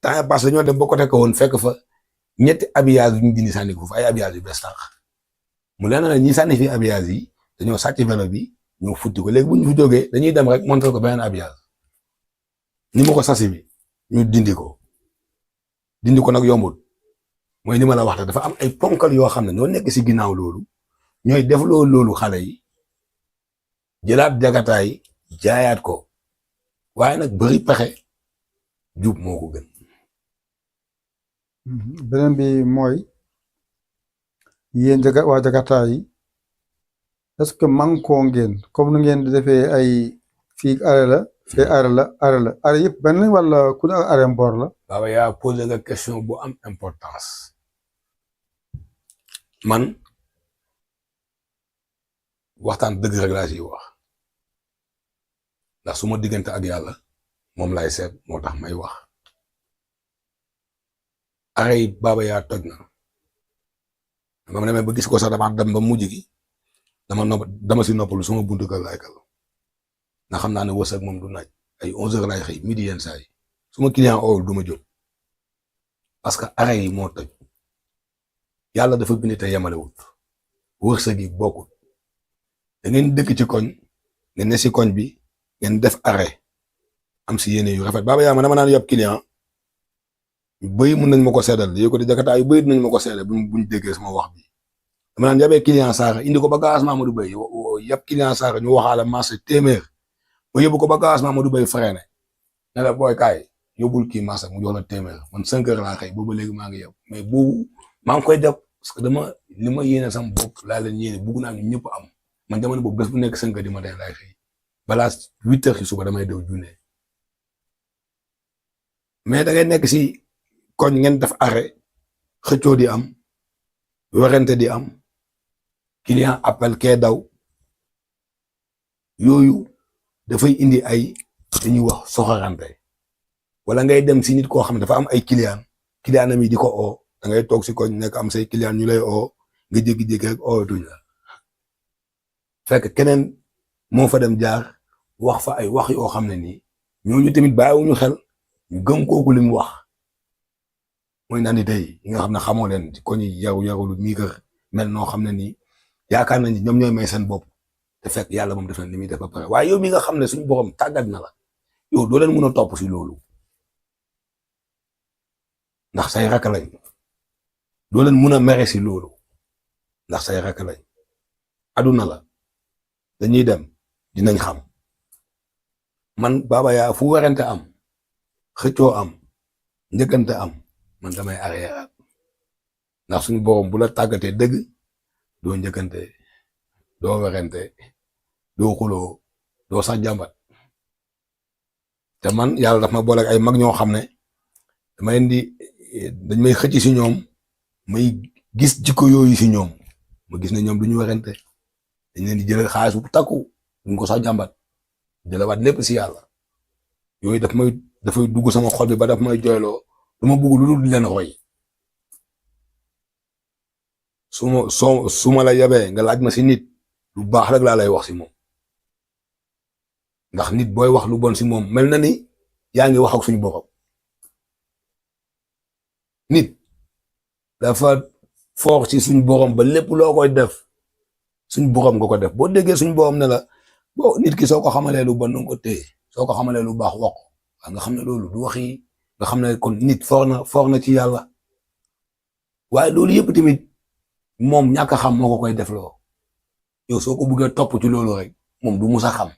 temps yii passé dañoo dem ba côté ko woon fekk fa. ñetti habillage yu ñu dindi sànni ko foofu ay habillage yu bees tax mu leen ne ñi sànni fi habillage yi dañoo sàcc vélo bi ñoo futti ko léegi bu ñu fi jógee dañuy dem rek monter ko beneen habillage ni ma ko sasi bi ñu dindi ko nag yombul mooy ni ma la wax dafa am ay ponkal yoo xam ne ñoo nekk si ginnaaw loolu ñooy def loolu xale yi jëlaat Jakarta yi jaayaat ko waaye nag bëri pexe jub moo ko gën. beneen bi mooy yéen waa Jakarta yi est-ce que mànkoo ngeen comme nu ngeen di defee ay fii arrêt la fii arrêt yëpp benn wala ku ne arrêt mboor la. Baba yaa posé nga question bu am importance man waxtaan dëgg rek laa ciy wax ndax su ma diggante ak yàlla moom laay seet moo tax may wax. arrêt yi Baba yaa toj na ba ma demee ba gis ko sax dama dem ba mujj gi dama si noppalu sama buntu kër laay kal ndax xam naa ne wërsëg moom du naaj ay 11h laay xëy midi yenn saa yi suma client oowul du ma jot parce que arrêt yi moo toj yàlla dafa bind te yemalewut wërsëg yi bokkut da ngeen dëkk ci koñ ngeen ne si koñ bi ngeen def arrêt am si yéene yu rafet Baba yaa ma dama naan yab client. yu bëri mën nañ ma ko seedal yooyu ko di Jakarta yu bëri nañ ma ko seedal buñ déggee sama wax bi dama naan yabee client saaka indi ko ba gaas Mamadou Bay yab client saaka ñu waxaale marché téeméer ba yóbbu ko ba gaas Mamadou Bay freiné ne la booy kaay yóbbul kii marché mu jox la téeméer man 5 heures laa xëy boobu léegi maa ngi yab mais boobu maa ngi koy def parce que li ma yéene sama bopp laa leen yéene bugg naa ñu ñëpp am man jamono boobu bés bu nekk 5 heures di ma day laay xëy balaa 8 heures ci suba damay dew junne mais da ngay nekk si koñ ngeen def arrêt xëccoo di am werante di am client appel kee daw yooyu dafay indi ay dañuy wax soxorante wala ngay dem si nit koo xam ne dafa am ay client am yi di ko oo da ngay toog si koñ nekk am say client ñu lay oo nga jékki-jékki rek oo tuñ la fekk keneen moo fa dem jaar wax fa ay wax yoo xam ne nii ñooñu tamit bàyyiwuñu xel ñu gëm kooku li mu wax. mooy naan ni tey yi nga xam ne xamoo leen ci koñ yi yarulu mii kër mel noo xam ne nii yaakaar nañ ñoom ñooy may seen bopp te fekk yàlla moom def na li muy def ba pare waaye yow mi nga xam ne suñu borom tàggat na la yow doo leen mën a topp si loolu ndax say rakk lañ doo leen mën a mere si loolu ndax say rakk lañ aduna la dañuy dem dinañ xam man Baba yaa fu werante am xëccoo am njëkkante am man damay arrière ndax suñu borom bu la tàggatee dëgg doo njëkkante doo werante doo xuloo doo sax jàmbat te man yàlla daf ma boole ak ay mag ñoo xam ne dañ may xëcc si ñoom may gis jikko yooyu si ñoom ma gis ne ñoom du ñu werante dañ leen di jëlal xaalis bu takku duñ ko sax jàmbat jëlawaat lépp si yàlla yooyu dafay dugg sama xol bi ba daf may jooyloo du ma bëgg lu dul di leen roy su ma la yabee nga laaj ma si nit lu baax rek laa lay wax si moom ndax nit booy wax lu bon si moom mel na ni yaa ngi wax ak suñu borom nit dafa foor ci suñu borom ba lépp loo koy def suñu borom nga ko def boo déggee suñu borom ne la bon nit ki soo ko xamalee lu bon nga ko téye soo ko xamalee lu baax wax ko nga xam ne loolu du wax yi nga xam ne kon nit foor na ci yàlla waaye loolu yëpp tamit moom ñàkk a xam moo ko koy def loo yow soo ko bëggee topp ci loolu rek moom du musa xam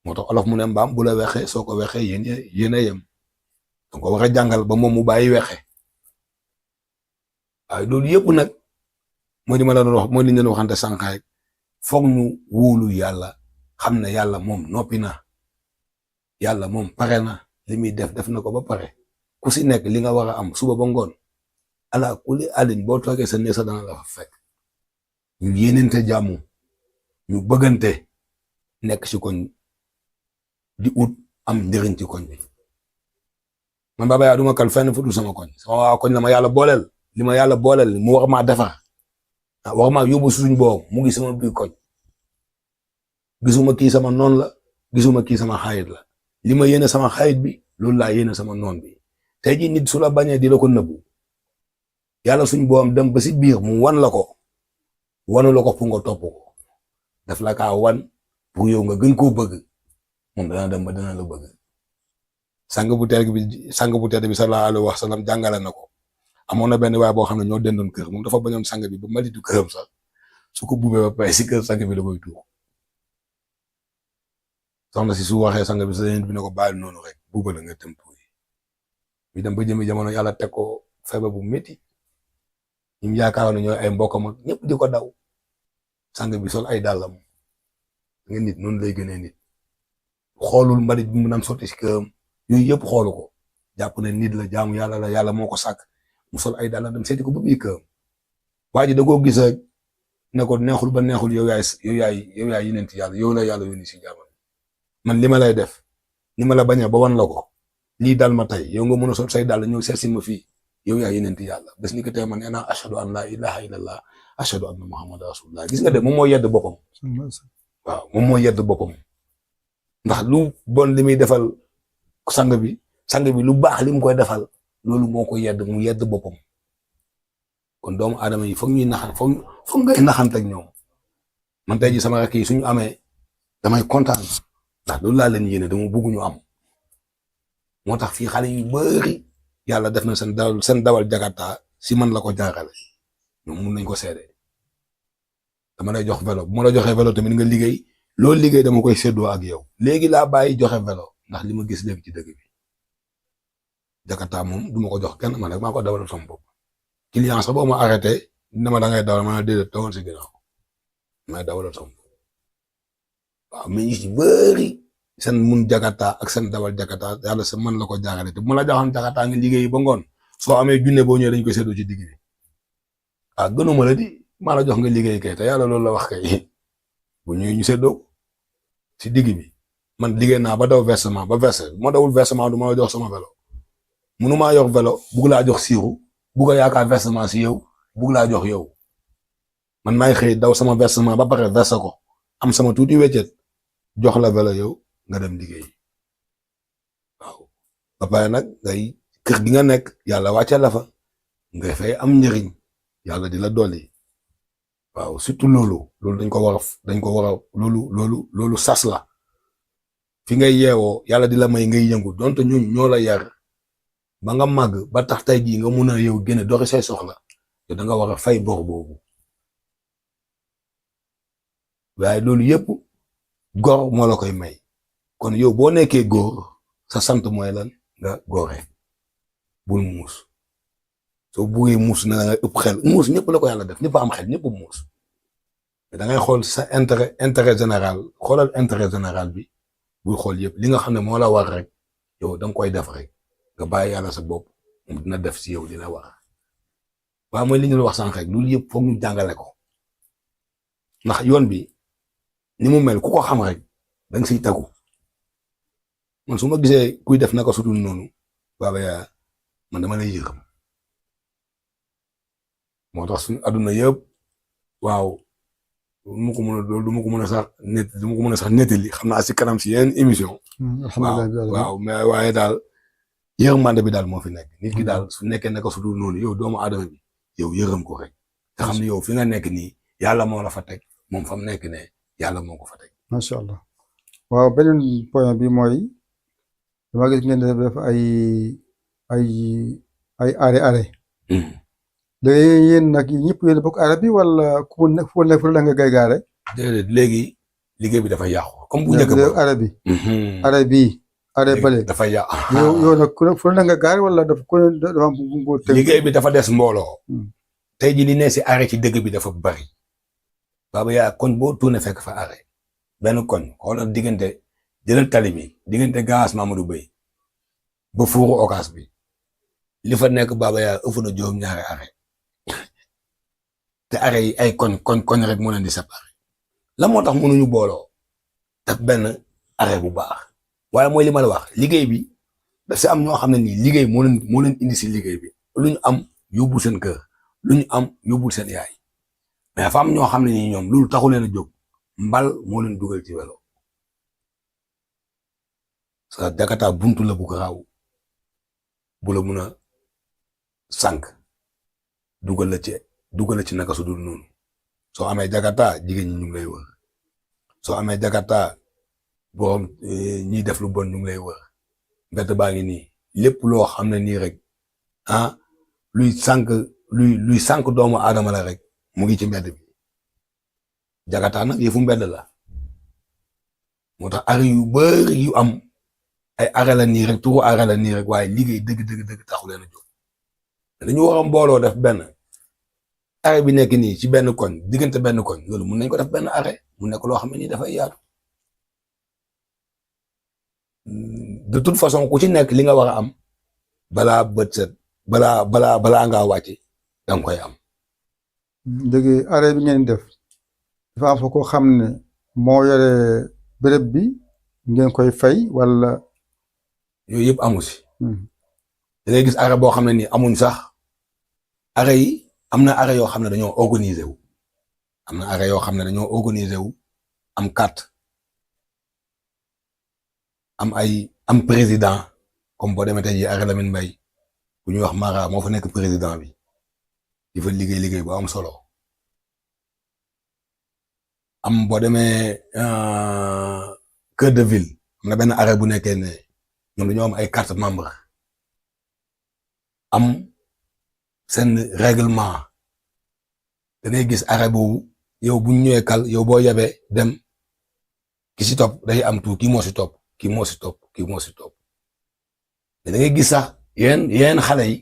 moo tax olof mu ne mbaam bu la wexee soo ko wexee yéen a yem donc war a jàngal ba moom mu bàyyi wexe waaye loolu yëpp nag mooy li ma la doon wax mooy li ñu leen waxante sànq rek foog ñu wóolu yàlla xam ne yàlla moom noppi na yàlla moom pare na li muy def na ko ba pare ku si nekk li nga war a am suba ba ngoon ala kuli alin boo toogee sa néeg sa dana la fa fekk ñu yéenente jàmm ñu bëggante nekk ci koñ di ut am njëriñ ci koñ bi man Baba Yaya duma kal fenn fu dul sama koñ sama waa koñ la ma yàlla booleel li ma yàlla booleel mu war maa defar war maa yóbbu suñ boobu mu ngi sama biir koñ gisuma kii sama noon la gisuma kii sama xarit la li ma yéene sama xarit bi loolu laa yéene sama noon bi tey jii nit su la bañee di la ko nëbbu yàlla suñ boom dem ba si biir mu wan la ko wanu la ko pour nga topp ko daf la kaa wan pour yow nga gën koo bëgg moom dana dem ba dana la bëgg sang bu tedd bi sallallahu alayhi wa sallam jàngale na ko amoon na benn waay boo xam ne ñoo dendoon kër moom dafa bañoon sang bi ba malitu këram sax su ko buubee ba pare si kër sang bi la koy tuur soxna si su waxee sang bi sa yéen bi ne ko bàyyi noonu rek buuba la nga dem tuur mi dem ba jëmi jamono yàlla teg ko feebar bu métti ñim yaakaaroon ne ñooy ay mbokkam ak ñëpp di ko daw sang bi sol ay dàllam nga nit noonu lay gënee nit xoolul mbalit bi mu naan sotti si këram yooyu yëpp xoolu ko jàpp ne nit la jaamu yàlla la yàlla moo ko sàkk mu sol ay dàllam dem seeti ko ba biir këram waa ji da koo gis rek ne ko neexul ba neexul yow yaay yonent yàlla yow la yàlla yónni si jaamam man li ma lay def ni ma la bañee ba wan la ko lii dal ma tey yow nga mën a sol say dàll ñëw seet si ma fii yow yaay yonent yàlla bés ni ko tey man nee naa ashhadu an la ilaha illallah ashhadu anna muhammadan rasulullah gis nga de moom moo yedd boppam waaw moom moo yedd boppam ndax lu bon li muy defal sang bi lu baax li mu koy defal loolu moo ko yedd mu yedd boppam kon doomu aadama yi foog ñuy naxan foog ngay naxante ak ñoom man tey ji sama rakk yi suñu amee damay kontaan ndax loolu laa leen yéene dama bëgg ñu am moo tax fii xale yu bari yàlla def na seen dawal jakarta si man la ko jaarale ñoom mun nañ ko seede dama lay jox vélo bu ma la joxee vélo tamit nga liggéey loolu liggéey dama koy séddoo ak yow léegi laa bàyyi joxe vélo ndax li ma gis léegi ci dëgg bi jakarta moom du ma ko jox kenn man rek maa ko dawal sama bopp client sax boo ma arrêté dina ma da ngay dawal ma déedéet dawal si ginnaaw may dawal sama bopp waaw mais ñu ci bëri seen mun jakarta ak seen dawal jakarta yàlla sa man la ko jaarale te bu ma la joxoon jakarta nga liggéey ba ngoon soo amee junne boo ñëwee dañ koy séddoo ci digg bi ah gënuma la di maa la jox nga liggéey kay te yàlla loolu la wax kay bu ñëwee ñu séddoo ci digg bi man liggéey naa ba daw versement ba versé bu ma dawul versement du ma la jox sama vélo mënumaa yor vélo bugg laa jox siiru bugg a yaakaar versement si yow bugg laa jox yow man maay xëy daw sama versement ba pare versé ko am sama tuuti weccet jox la vélo yow nga dem liggéey waaw ba pare nag ngay kër gi nga nekk yàlla wàcce la fa ngay fay am njëriñ yàlla di la dolli waaw surtout loolu dañ ko war a loolu sas la fi ngay yeewoo yàlla di la may ngay yëngu donte ñoo la yar ba nga màgg ba tax tey jii nga mun a yow génne doxi say soxla te da nga war a fay bor boobu waaye loolu yëpp góor moo la koy may kon yow boo nekkee góor sa sant mooy lan nga góore bul muus soo buggee muus na nga ëpp xel muus ñëpp la ko yàlla def ñëpp am xel ñëpp muus da ngay xool sa intérêt général xoolal intérêt général bi buy xool yëpp li nga xam ne moo la war rek yow da nga koy def rek nga bàyyi yàlla sa bopp moom dina def si yow li la war waaye mooy li ñu la wax sànq rek loolu yëpp foog ñu jàngale ko ndax yoon bi ni mu mel ku ko xam rek da nga siy tegu man su ma gisee kuy def naka sudul noonu Baba Yaya man dama lay yërëm moo tax suñu àdduna yëpp waaw du ma ko mën a sax nettali xam naa si kanam si yeneen émission waaw mais waaye daal yërmande bi daal moo fi nekk nit ki daal su nekkee naka sudul noonu yow doomu aadama bi yow yërëm ko rek te xam ne yow fi nga nekk nii yàlla moo la fa teg moom fa mu nekk ne yàlla moo ko fa teg. macha allah waaw beneen point bi mooy dama gis ngeen def ay arrêt léegi yéen nag ñëpp yéen bokk arrêt bi wala ku nekk fu nekk fu la nga gaare. déedéet léegi liggéey bi dafa yàqu comme bu njëkk ba arrêt bi. arrêt bii arrêt bële dafa yàqu. yow nag ku ne fu la nga gaare wala dafa ku ne dafa am liggéey bi dafa des mbooloo. tey jii li ne si arrêt ci dëgg bi dafa bari. Baba Yaya koñ boo tuune fekk fa arrêt benn koñ xoolal diggante jëlal tali bi diggante gaas Mamadou Bey ba fuuru Ocass bi li fa nekk Baba Yaya ëpp na juróom-ñaari arrêt te arrêt yi ay koñ rek moo leen di séparé la moo tax mënuñu booloo def benn arrêt bu baax waaye mooy li ma la wax liggéey bi daf si am ñoo xam ne nii liggéey moo leen indi si liggéey bi lu ñu am yóbbul seen kër lu ñu am yóbbul seen yaay mais dafa am ñoo xam ne nii ñoom loolu taxu leen a jóg mbal moo leen dugal ci welo sa Jakarta buntu la bu garaaw bu la mun a sànq dugal la ci naka su dul noonu soo amee Jakarta jigéen ñi ñu ngi lay wër soo amee Jakarta borom ñiy def lu bon ñu ngi lay wër mbett baa ngi nii lépp loo xam ne nii rek luy sànq doomu aadama la rek mu ngi ci mbedd bi Jakarta nag yëfu mbedd la moo tax arrêt yu bari yu am ay arrêt la nii rek turu arrêt la nii rek waaye liggéey dëgg taxu leen a jóg dañu war a mbooloo def benn arrêt bi nekk nii ci benn koñ diggante benn koñ loolu mun nañ ko def benn arrêt mu nekk loo xam ne nii dafay yaatu de toute façon ku ci nekk li nga war a am balaa bët set balaa ngaa wàcc danga koy am. léegi arrêt bi ngeen def dafa am fa koo xam ne moo yore béréb bi ngeen koy fay wala. yooyu yëpp amu si. da ngay gis arrêt boo xam ne nii amuñ sax arrêt yi am na arrêt yoo xam ne dañoo organiser wu am carte am président comme boo demee tey jii arrêt Lamine Mbaye bu ñuy wax Mara moo fa nekk président bi di fa liggéey bu am solo am boo demee cœur de ville am na benn arrêt bu nekkee ne ñoom dañoo am ay carte membre am seen règlement da ngay gis arrêt boobu yow bu ñu ñëwee kal yow boo yebee dem ki si topp day am tout kii moo si topp mais da ngay gis sax yéen xale yi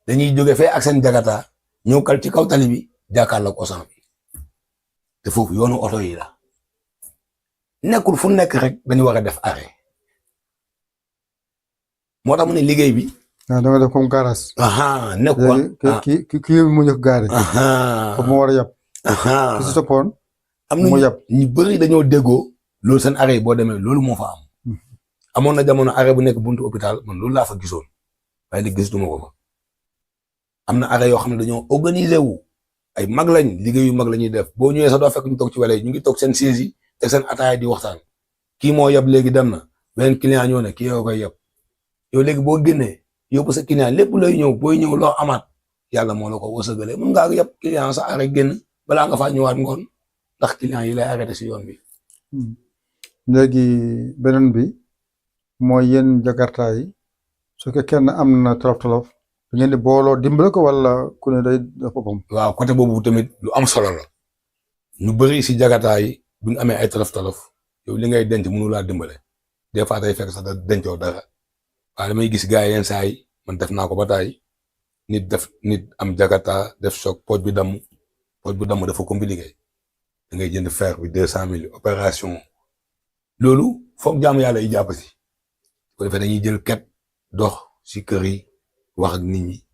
dañuy jóge fee ak seen Jakarta ñëw kal ci kaw tali bi jàkkaarloog Auchan bi te foofu yoonu oto yi la nekkul fu nekk rek dañu war a def arrêt moo tax mu ne liggéey bi. da nga def comme garage. nekkul kii mu njëkk gaare. comme mu war a yab. ki si toppoon. am na ñu bëri dañoo déggoo loolu seen arrêt boo demee loolu moo fa am. amoon na jamono arrêt bu nekk buntu hôpital man loolu laa fa gisoon waaye léegi gisatuma ko fa am na arrêt yoo xam ne dañoo organiser wu ay mag lañ liggéey yu mag la ñuy def boo ñëwee sax doo fekk ñu toog ci wàll yi ñu ngi toog seen siège yi teg seen ataaya di waxtaan kii moo yab léegi dem na beneen client ñëw ne kii yoo koy yab yow léegi boo génnee yóbbu sa client lépp lay ñëw booy ñëw loo amaat yàlla moo la ko wërsëgalee mën ngaa yab client sa arrêt génn balaa nga faa ñëwaat ngoon ndax client yi lay arrêté si yoon bi. léegi beneen bi. mooy yéen Jakarta yi su fekkee kenn am na tolof da ngeen di booloo dimbale ko wala ku ne day def boppam. waaw côté boobu tamit lu am solo la ñu bëri si Jakarta yi bu ñu amee ay tolof yow li ngay denc mënu laa dimbale des fois day fekk sax da dencoo dara waaye damay gis gars yi yenn saa yi man def naa ko ba taay nit am Jakarta def choc pooj bi damm dafa compliqué da ngay jënd fer bi 200 000 opération loolu foog jaamu yàlla yi jàpp si ko defee dañuy jël ket dox si kër yi wax ak nit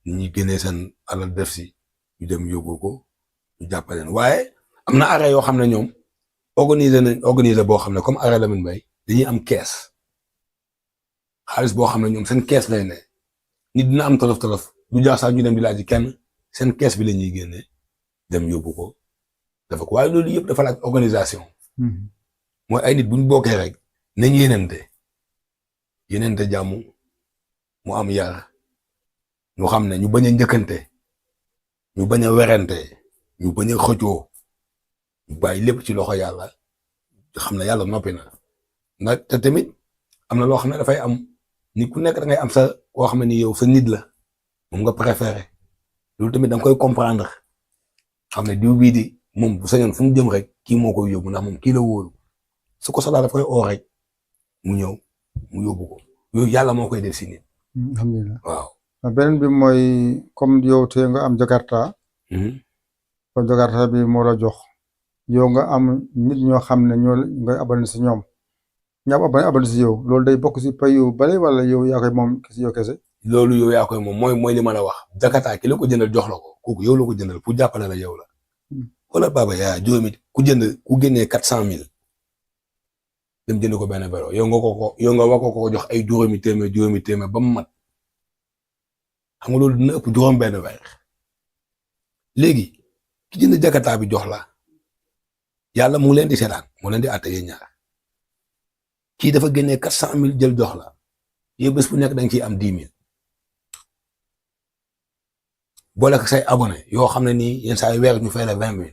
ñi génnee seen alal def si ñu dem yóbbu ko ñu jàppaleen waaye am na arrêt yoo xam ne ñoom organiser boo xam ne comme arrêt Lamine Mbaye dañuy am kees xaalis boo xam ne ñoom seen kees lay ne nit dina am tolof du jaax sax ñu dem di laaj kenn seen kees bi la ñuy génne dem yóbbu ko dafa ko waaye loolu yëpp dafa laaj organisation. mooy ay nit bu ñu bokkee rek nañ yéenante jàmm mu am yar ñu xam ne ñu bañ a njëkkante ñu bañ a werante ñu bañ a xëccoo ñu bàyyi lépp ci loxo yàlla xam ne yàlla noppi na te tamit am na loo xam ne dafay am nit ku nekk da ngay am sa koo xam ne ni yow sa nit la moom nga préféré loolu tamit da nga koy comprendre xam ne diw bii di moom bu sañoon fu mu jëm rek kii moo koy yóbbu ndax moom kii la wóolu su ko soxlaa daf koy oo rek mu ñëw mu yóbbu ko yooyu yàlla moo koy def si nit. alhamdulilah waaw. beneen bi mooy comme yow te nga am Jakarta. kon Jakarta bi moo la jox yow nga am nit ñoo xam ne ñoo ngay abonné si ñoom ña abonné si yow loolu day bokk si pay yu bari wala yow yaa koy moom si yow kese. loolu yow yaa koy moom mooy li ma la wax Jakarta ki la ko jëndal jox la ko kooku yow la ko jëndal pour jàppale la yow la. wala baba yaa juróomi ku génnee 400 000 dem jënd ko benn vélo yow nga wax ko jox ay juróomi téeméer ba mu mat xam nga loolu dina ëpp juróom benn weer léegi ki jënd Jakarta bi jox la yàlla mu ngi leen di seetaan mu leen di àtte yéen ñaar kii dafa génnee 400 000 jël jox la yow bés bu nekk da nga ciy am 10 000 boole ko say abonné yoo xam ne nii yenn saa yu weer ñu fay la 20 000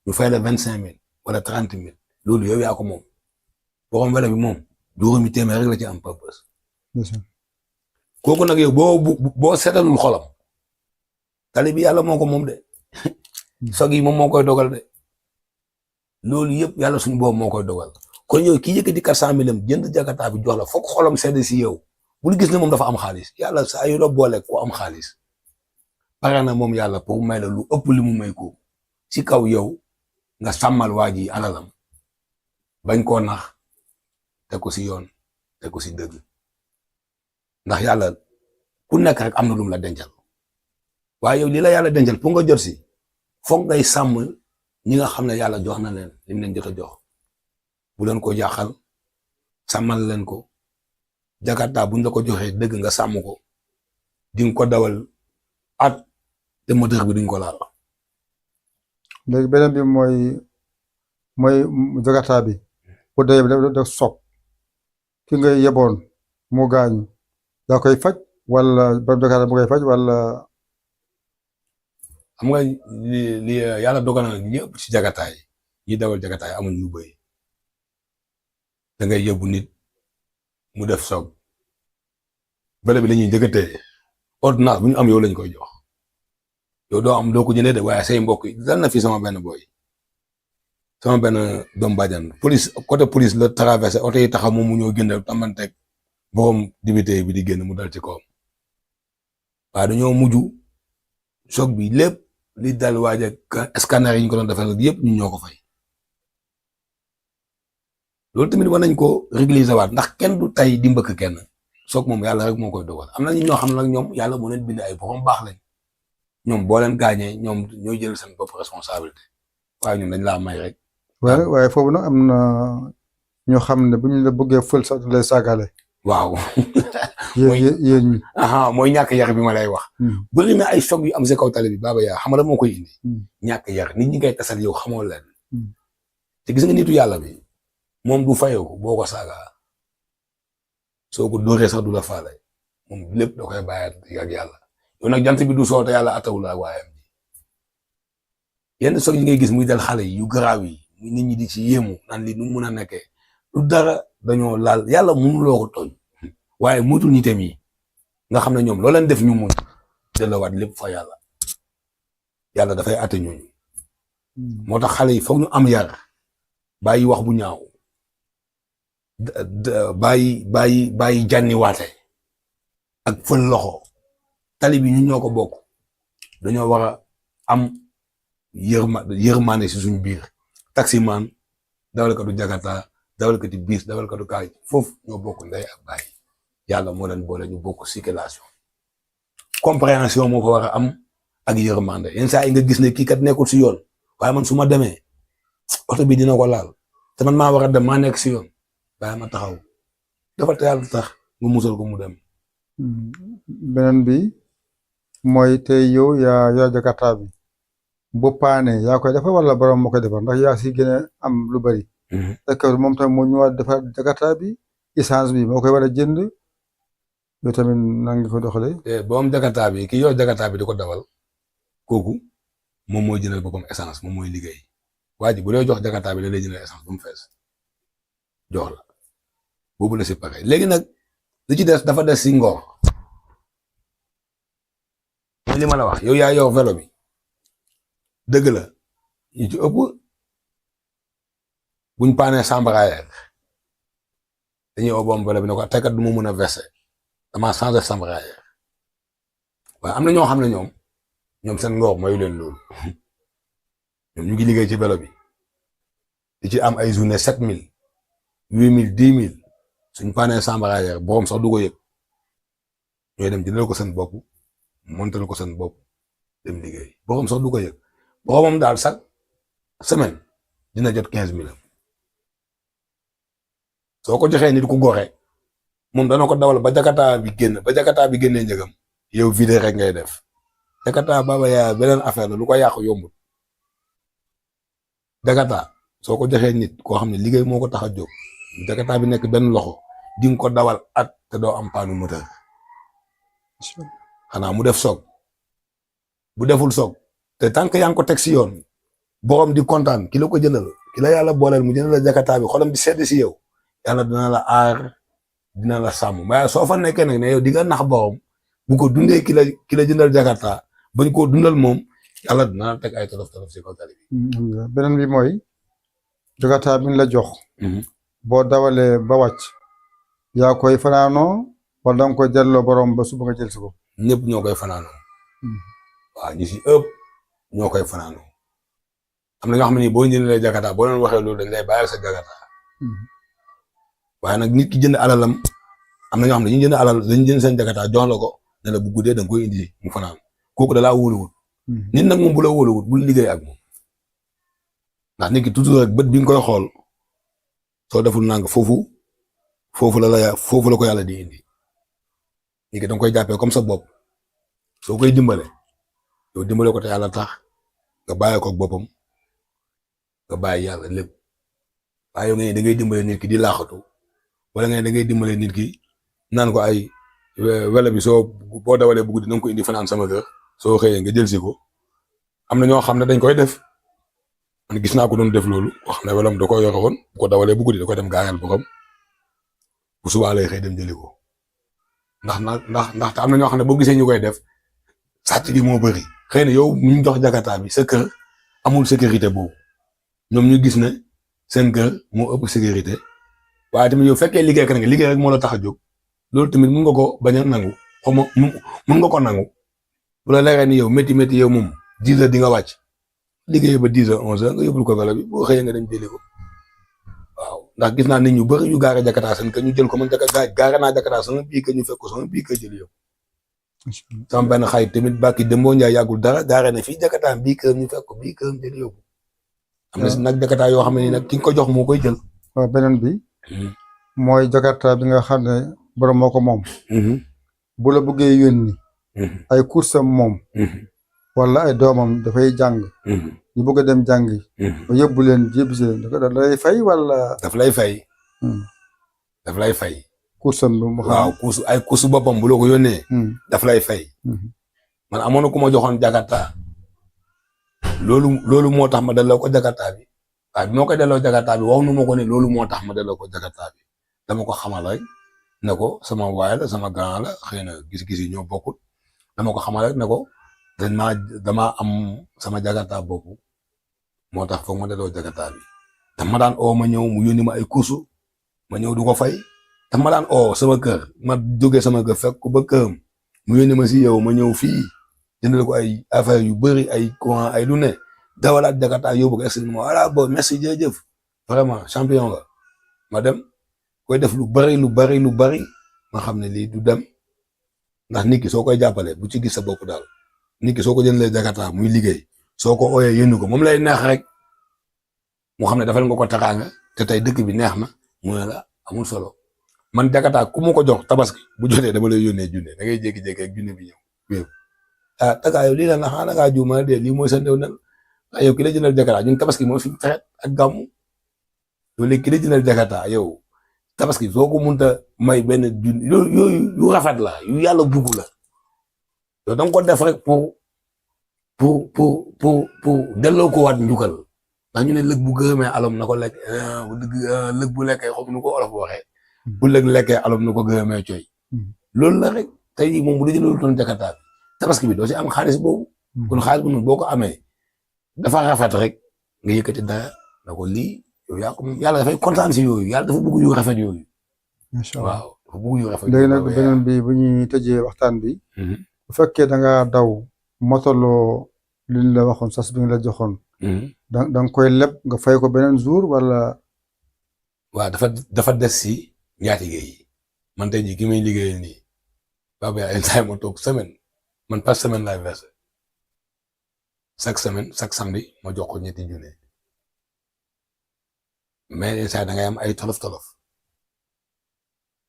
ñu fay la 25 000 wala 30 000 loolu yow yaa ko moom borom wala bi moom juróomi téeméer rek la ci am purpose. kooku nag yow boo seetalul xolam tali bi yàlla moo ko moom de sog yi moom moo koy dogal de loolu yëpp yàlla suñu boobu moo koy dogal kon yow ki yëkkati 400 000 jënd Jakarta bi jox la foog xolam sedd si yow bul gis ne moom dafa am xaalis yàlla saa yu la boole ko am xaalis pare na moom yàlla pour may la lu ëpp li mu may ko si kaw yow nga sàmmal waa ji alalam bañ koo nax te ko si yoon te ko si dëgg ndax yàlla ku nekk rek am na lu mu la dencal waaye yow li la yàlla dencal pour nga jot si foog ngay sàmm ñi nga xam ne yàlla jox na leen li mu leen jot a jox bu leen ko jaaxal sàmmal leen ko Jakarta buñ la ko joxee dëgg nga sàmm ko di nga ko dawal at te moteur bi duñ ko laal. léegi beneen bi mooy Jakarta bi bu dee da soog ki nga yeboon moo gaañu daa koy faj wala ba Jakarta mu koy faj wala. xam nga li yàlla dogal na ñëpp ci Jakarta yi ñi dawal Jakarta yi amuñ ñu bëri da ngay yóbbu nit mu def soog bële bi la ñuy njëkkatee ordonnance bu ñu am yow lañ koy jox yow doo am doo ko jëndee de waaye say mbokk yi dal na fi sama benn boy sama benn doom bàjjan police côté police la traversé oto yi taxaw moom mu ñëw génne tamanteeg borom dibité bi di génn mu dal ci kawam waaye dañoo mujj soog bi lépp li dal waaj ak scanner yi ñu ko doon defal yëpp ñun ñoo ko fay loolu tamit war nañ ko réguliser waat ndax kenn du tay di mbëkk kenn soog moom yàlla rek moo koy dogal am na ñoo xam ne nag ñoom yàlla moo leen bind ay borom baax lañ ñoom boo leen gaañee ñoom ñooy jël seen bopp responsabilité waaye ñun dañ laa may rek. waaye foofu nag am na ñoo xam ne bu ñu la bëggee fël sax lay saagale. waaw. yéen ñi. mooy ñàkk yar bi ma lay wax. bëri na ay choc yu am si kaw tali bi baaba yaa xam nga moo koy indi. ñàkk yar nit ñi ngay tasal yow xamoo leen. te gis nga nitu yàlla bi moom du fayoo ko boo ko saagaa soo ko dóoree sax du la faale moom lépp da koy bàyyi ak yàlla yow nag jant bi du soo te yàlla atawul ak waayam yenn choc yi ngay gis muy dal xale yi yu garaaw yi nit ñi di ci yéemu naan li nu mun a nekkee lu dara dañoo laal yàlla mënuloo ko tooñ waaye mutul nitam yi nga xam ne ñoom loo leen def ñu muñ delloowaat lépp fa yàlla dafay àtte ñooñu moo tax xale yi foog ñu am yar bàyyi wax bu ñaaw bàyyi jànni waate ak fël loxo tali bi ñun ñoo ko bokk dañoo war a am yërmande si suñu biir taximan dawalkatu jakarta dawalkatu bis dawalkatu kaay foofu ñoo bokk ndey ak baay yàlla moo leen boole ñu bokk circulation compréhension moo ko war a am ak yërmande yenn saa yi nga gis ne kii kat nekkul si yoon waaye man su ma demee oto bi dina ko laal te man maa war a dem maa nekk si yoon waaye ma taxaw dafa te yàlla tax nga musal ko mu dem. beneen bi mooy tey yow yaa jakarta bi bu paane yaa koy defar wala borom moo koy defar ndax yaa si gën a am lu bari. est-ce que moom tamit moo ñëwaat defar jakarta bi essence bi moo koy war a jënd yow tamit nan nga ko doxalee. boom jakarta bi ki yor jakarta bi di ko dawal kooku moom mooy jëndal boppam essence moom mooy liggéey waa ji bu lay jox jakarta bi da lay jëndal essence bu mu fees jox la boobu la si pare léegi nag li ci des dafa des si ngor mooy li ma la wax yow yaa yor vélo bi dëgg la ñu ci ëpp buñ paanee chambre dañuy oo boom vélo bi ne ko tey kat du ma mën a verser dama changer chambre waaye am na ñoo xam ne ñoom seen ngor mayu leen loolu ñoom ñu ngi liggéey ci vélo bi di ci am ay journée 7000 8000 10000 suñ paanee chambre borom sax du ko yëg ñooy dem jëndal ko seen bopp montal ko seen bopp dem liggéey borom sax du ko yëg boromam daal chaque semaine dina jot 15000 soo ko joxee nit ku gore moom dana ko dawal ba jakarta bi génnee njëgam yow vidé rek ngay def jakarta baba yaa beneen affaire la lu ko yàqu yombul jakarta soo ko joxee nit koo xam ne liggéey moo ko tax a jóg jakarta bi nekk benn loxo di nga ko dawal at te doo am paanu moteur xanaa mu def soog bu deful soog te tant que yaa ngi ko teg si yoon borom di kontaan ki la ko jëndal ki la yàlla booleel mu jëndal la jakarta bi xolam di sedd si yow yàlla dina la aar dina la sàmm waaye soo fa nekkee nag ne yow di nga nax borom bu ko dundee ki la jëndal jakarta bañ koo dundal moom yàlla dina la teg ay tolof si kaw tali bi. beneen bi mooy jakarta bi ñu la jox. boo dawalee ba wàcc yaa koy fanaanoo wala danga koy delloo borom ba suba nga jël si ko. ñëpp ñoo koy fanaanoo. waaw ñu si ëpp ñoo koy fanaanoo am na ñoo xam ne nii boo jëndee jakarta boo leen waxee loolu dañ lay bàyyil sa jakarta waaye nag nit ki jënd alalam am na ñoo xam ne dañuy jënd alal dañuy jënd seen jakarta jox la ko ne la bu guddee da nga koy indi mu fanaan kooku da laa wóoluwut nit nag moom bu la wóoluwut bul liggéey ak moom ndax nit ki toujours rek bët bi nga koy xool soo deful nang foofu la ko yàlla di indi nit ki da nga koy jàppee comme sa bopp soo koy dimbale yow dimbale ko te yàlla tax nga bàyyi ko ak boppam nga bàyyi yàlla lépp waaye yow da ngay dimbale nit ki di laaxatu wala nga da ngay dimbale nit ki naan ko ay wala bi boo dawalee bu guddi na nga ko indi fanaan sama kër soo xëyee nga jël si ko am na ñoo xam ne dañ koy def man gis naa ko doon def loolu koo xam ne wala da ko yore woon bu ko dawalee bu guddi da koy dem gaareel borom bu subaa lay xëy dem jëli ko ndax am na ñoo xam ne boo gisee ñu koy def sàcc gi moo bëri xëy na yow ñu jox jakarta bi sa kër amul sécurité boobu ñoom ñu gis ne seen kër moo ëpp sécurité waaye tamit yow fekkee liggéey ka nga liggéey rek moo la tax a jóg loolu tamit mun nga ko bañ a nangu xaw ma mun nga ko nangu bu la leeree ni yow métti yow moom 10 heures di nga wàcc liggéey ba 10 heures 11 heures nga yóbbul ko vélo bi boo xëyee nga dem jëli ko waaw ndax gis naa nit ñu bëri yu gaare jakarta seen kër ñu jël ko man gaare naa jakarta sama bii kër ñu fekk ko sama bii kër jëli yow sama benn xarit tamit bàkki Demba Ndiaye yàggul dara gaare na fii jakarta bii kër ñu fekk ko bii kër jëli yow am na si nag jakarta yoo xam ne ni nag ki nga ko jox moo koy jël. waaw beneen bi. mooy jakarta bi nga xam ne borom moo ko moom. bu la bëggee yónni. ay kursam moom. wala ay doomam dafay jàng. ñu bëgg a dem jàngi. ba yóbbu leen si leen da lay fay wala. daf lay fay. daf lay fay. kursam bi mu xam. waaw ay kursu boppam bu la ko yónnee. daf lay fay. man amoon na ku ma joxoon jakarta. loolu moo tax ma delloo ko jakarta bi waaye bi ma koy delloo jakarta bi wax nu ma ko ne loolu moo tax ma delloo ko jakarta bi dama ko xamal rek ne ko sama waay la sama grand la xëy na gis-gis yi ñoo bokkut dama ko xamal rek ne ko dama am sama jakarta bopp moo tax foog ma delloo jakarta bi dama daan oo ma ñëw mu yónni ma ay kursu ma ñëw du ko fay dama daan oo sama kër ma jógee sama kër fekk ko ba këram mu yónni ma si yow ma ñëw fii jëndal ko ay affaire yu bëri ay courant ay lu ne dawalaat Jakarta yóbbu ko expliqué ma voilà bon merci jërëjëf vraiment champion nga ma dem koy def lu bari ma xam ne lii du dem ndax nit ki soo koy jàppale bu ci gis sa bopp daal nit ki soo ko jëndalee Jakarta muy liggéey soo ko ooyee yëndu ko moom lay neex rek mu xam ne defal nga ko teraanga te tey dëkk bi neex na mu ne la amul solo man Jakarta ku ma ko jox tabaski bu jotee dama lay yónnee junne da ngay jékki-jékki ak junne bi ñëw wéew Taka yow lii la na xanaa ngaa juum ma de lii mooy sa ndew nag yow ki la jëndal Jakarta ñun tabaski mooy fi fexe ak gàmmu yow léegi ki la jëndal Jakarta yow tabaski soo ko munta may benn junne yooyu yu rafet la yu yàlla bugg la yow da nga ko def rek pour delloo ko waat njukkal ndax ñu ne lëg bu gërëmee alom na ko lekk bu dëgg lëg bu lekkee xam nu ko olof waxee bu lëg lekkee alom na ko gërëmee coy loolu la rek tey moom bu la jëndal toon Jakarta bi tabaski bi doo si am xaalis boobu kon xaalis bu noonu boo ko amee dafa rafet rek nga yëkkati dara na ko lii yow yaa ko yàlla dafay kontaan si yooyu yàlla dafa bëgg yu rafet yooyu. macha allah waaw dafa bëgg yu rafet. léegi nag beneen bi bu ñuy tëjee waxtaan bi. bu fekkee da ngaa daw motaloo li ñu la waxoon sas bi nga la joxoon. da nga koy leb nga fay ko beneen jour wala. waaw dafa des si njaatige yi man tey jii ki may liggéeyal nii Baba ay saa ma toog semaine man par semaine laay versé chaque semaine chaque samedi ma jox ko ñetti junne mais saa da ngay am ay tolof